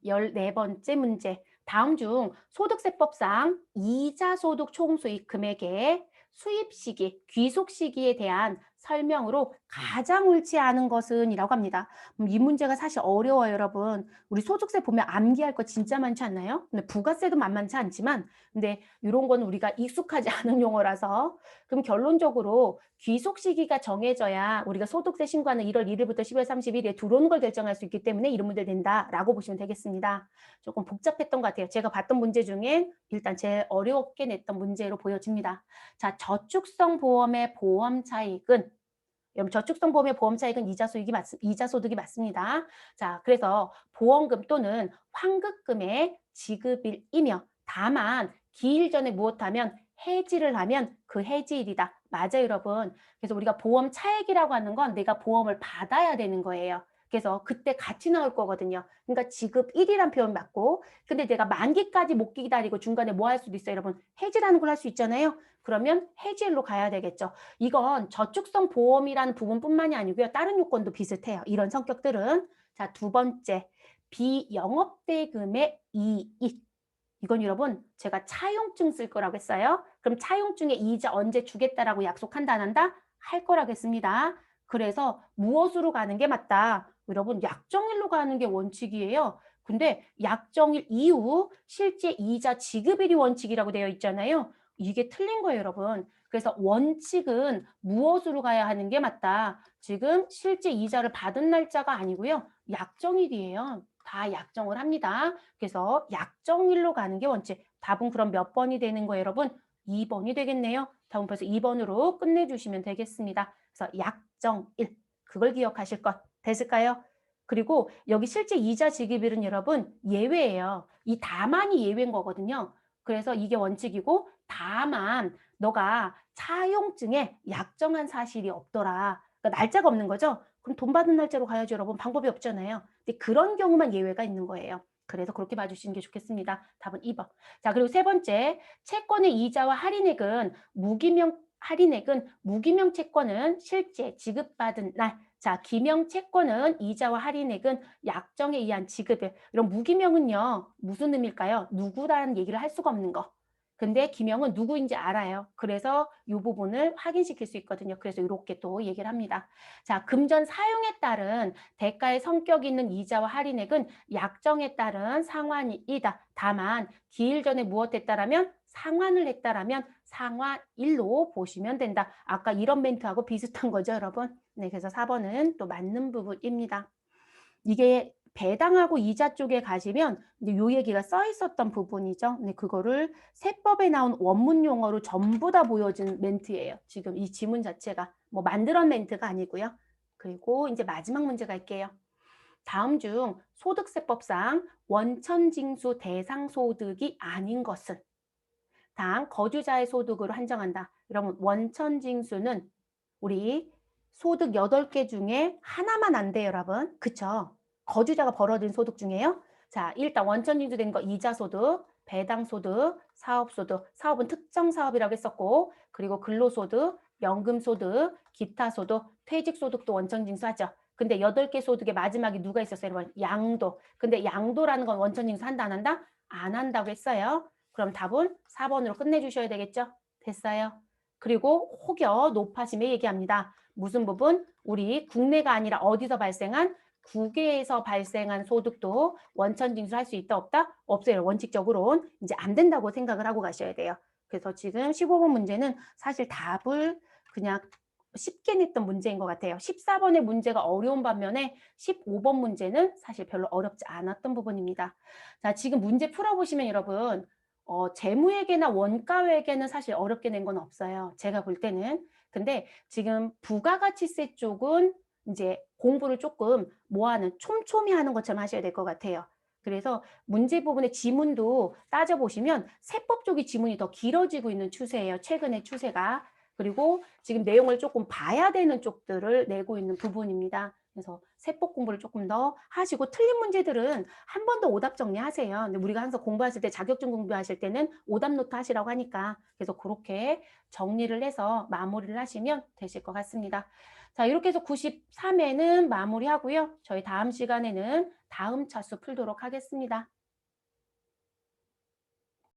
14번째 문제. 다음 중 소득세법상 이자소득 총수익 금액의 수입 시기, 귀속 시기에 대한 설명으로 가장 옳지 않은 것은 이라고 합니다. 이 문제가 사실 어려워요, 여러분. 우리 소득세 보면 암기할 거 진짜 많지 않나요? 근데 부가세도 만만치 않지만 근데 이런 건 우리가 익숙하지 않은 용어라서 그럼 결론적으로 귀속 시기가 정해져야 우리가 소득세 신고하는 1월 1일부터 12월 30일에 들어오는 걸 결정할 수 있기 때문에 이런 문제 된다라고 보시면 되겠습니다. 조금 복잡했던 것 같아요. 제가 봤던 문제 중에 일단 제일 어렵게 냈던 문제로 보여집니다. 자, 저축성 보험의 보험 차익은 여러분 저축성 보험의 보험 차익은 이자 소득이 맞습니다. 자, 그래서 보험금 또는 환급금의 지급일이며 다만 기일 전에 무엇하면 해지를 하면 그 해지일이다. 맞아요, 여러분. 그래서 우리가 보험 차액이라고 하는 건 내가 보험을 받아야 되는 거예요. 그래서 그때 같이 나올 거거든요. 그러니까 지급일이란 표현 맞고 근데 내가 만기까지 못 기다리고 중간에 뭐 할 수도 있어요, 여러분. 해지라는 걸 할 수 있잖아요. 그러면 해지일로 가야 되겠죠. 이건 저축성 보험이라는 부분뿐만이 아니고요. 다른 요건도 비슷해요. 이런 성격들은. 자, 두 번째. 비영업대금의 이익. 이건 여러분 제가 차용증 쓸 거라고 했어요. 그럼 차용증에 이자 언제 주겠다라고 약속한다 안 한다? 할 거라고 했습니다. 그래서 무엇으로 가는 게 맞다? 여러분 약정일로 가는 게 원칙이에요. 근데 약정일 이후 실제 이자 지급일이 원칙이라고 되어 있잖아요. 이게 틀린 거예요, 여러분. 그래서 원칙은 무엇으로 가야 하는 게 맞다. 지금 실제 이자를 받은 날짜가 아니고요. 약정일이에요. 다 약정을 합니다. 그래서 약정일로 가는 게 원칙. 답은 그럼 몇 번이 되는 거예요, 여러분? 2번이 되겠네요. 답은 벌써 2번으로 끝내주시면 되겠습니다. 그래서 약정일. 그걸 기억하실 것 됐을까요? 그리고 여기 실제 이자 지급일은 여러분 예외예요. 이 다만이 예외인 거거든요. 그래서 이게 원칙이고 다만 너가 차용증에 약정한 사실이 없더라. 그러니까 날짜가 없는 거죠. 그럼 돈 받은 날짜로 가야죠, 여러분. 방법이 없잖아요. 근데 그런 경우만 예외가 있는 거예요. 그래서 그렇게 봐주시는 게 좋겠습니다. 답은 2번. 자, 그리고 세 번째, 채권의 이자와 할인액은 무기명 채권은 실제 지급받은 날. 자, 기명 채권은 이자와 할인액은 약정에 의한 지급일. 이런 무기명은요, 무슨 의미일까요? 누구라는 얘기를 할 수가 없는 거. 근데 기명은 누구인지 알아요. 그래서 이 부분을 확인시킬 수 있거든요. 그래서 이렇게 또 얘기를 합니다. 자, 금전 사용에 따른 대가의 성격 있는 이자와 할인액은 약정에 따른 상환이다. 다만 기일 전에 무엇했다라면 상환을 했다라면 상환일로 보시면 된다. 아까 이런 멘트하고 비슷한 거죠, 여러분. 네, 그래서 4번은 또 맞는 부분입니다. 이게 배당하고 이자 쪽에 가시면 이제 요 얘기가 써 있었던 부분이죠. 근데 그거를 세법에 나온 원문 용어로 전부 다 보여준 멘트예요. 지금 이 지문 자체가 뭐 만들어낸 멘트가 아니고요. 그리고 이제 마지막 문제 갈게요. 다음 중 소득세법상 원천징수 대상 소득이 아닌 것은 당 거주자의 소득으로 한정한다. 여러분 원천징수는 우리 소득 8개 중에 하나만 안 돼요, 여러분. 그쵸? 거주자가 벌어들인 소득 중에요. 자, 일단 원천징수 된 거 이자소득, 배당소득, 사업소득. 사업은 특정 사업이라고 했었고 그리고 근로소득, 연금소득, 기타소득, 퇴직소득도 원천징수하죠. 근데 8개 소득의 마지막에 누가 있었어요, 여러분? 양도. 근데 양도라는 건 원천징수 한다 안 한다? 안 한다고 했어요. 그럼 답은 4번으로 끝내주셔야 되겠죠? 됐어요. 그리고 혹여 높아짐에 얘기합니다. 무슨 부분? 우리 국내가 아니라 어디서 발생한? 국외에서 발생한 소득도 원천징수할 수 있다 없다? 없어요. 원칙적으로는 이제 안 된다고 생각을 하고 가셔야 돼요. 그래서 지금 15번 문제는 사실 답을 그냥 쉽게 냈던 문제인 것 같아요. 14번의 문제가 어려운 반면에 15번 문제는 사실 별로 어렵지 않았던 부분입니다. 자, 지금 문제 풀어보시면 여러분, 재무회계나 원가회계는 사실 어렵게 낸 건 없어요. 제가 볼 때는. 근데 지금 부가가치세 쪽은 이제 공부를 조금 뭐하는 촘촘히 하는 것처럼 하셔야 될 것 같아요. 그래서 문제 부분의 지문도 따져보시면 세법 쪽이 지문이 더 길어지고 있는 추세예요. 최근의 추세가. 그리고 지금 내용을 조금 봐야 되는 쪽들을 내고 있는 부분입니다. 그래서 세법 공부를 조금 더 하시고 틀린 문제들은 한 번 더 오답 정리하세요. 근데 우리가 항상 공부하실 때 자격증 공부하실 때는 오답 노트 하시라고 하니까 그래서 그렇게 정리를 해서 마무리를 하시면 되실 것 같습니다. 자, 이렇게 해서 93회는 마무리하고요. 저희 다음 시간에는 다음 차수 풀도록 하겠습니다.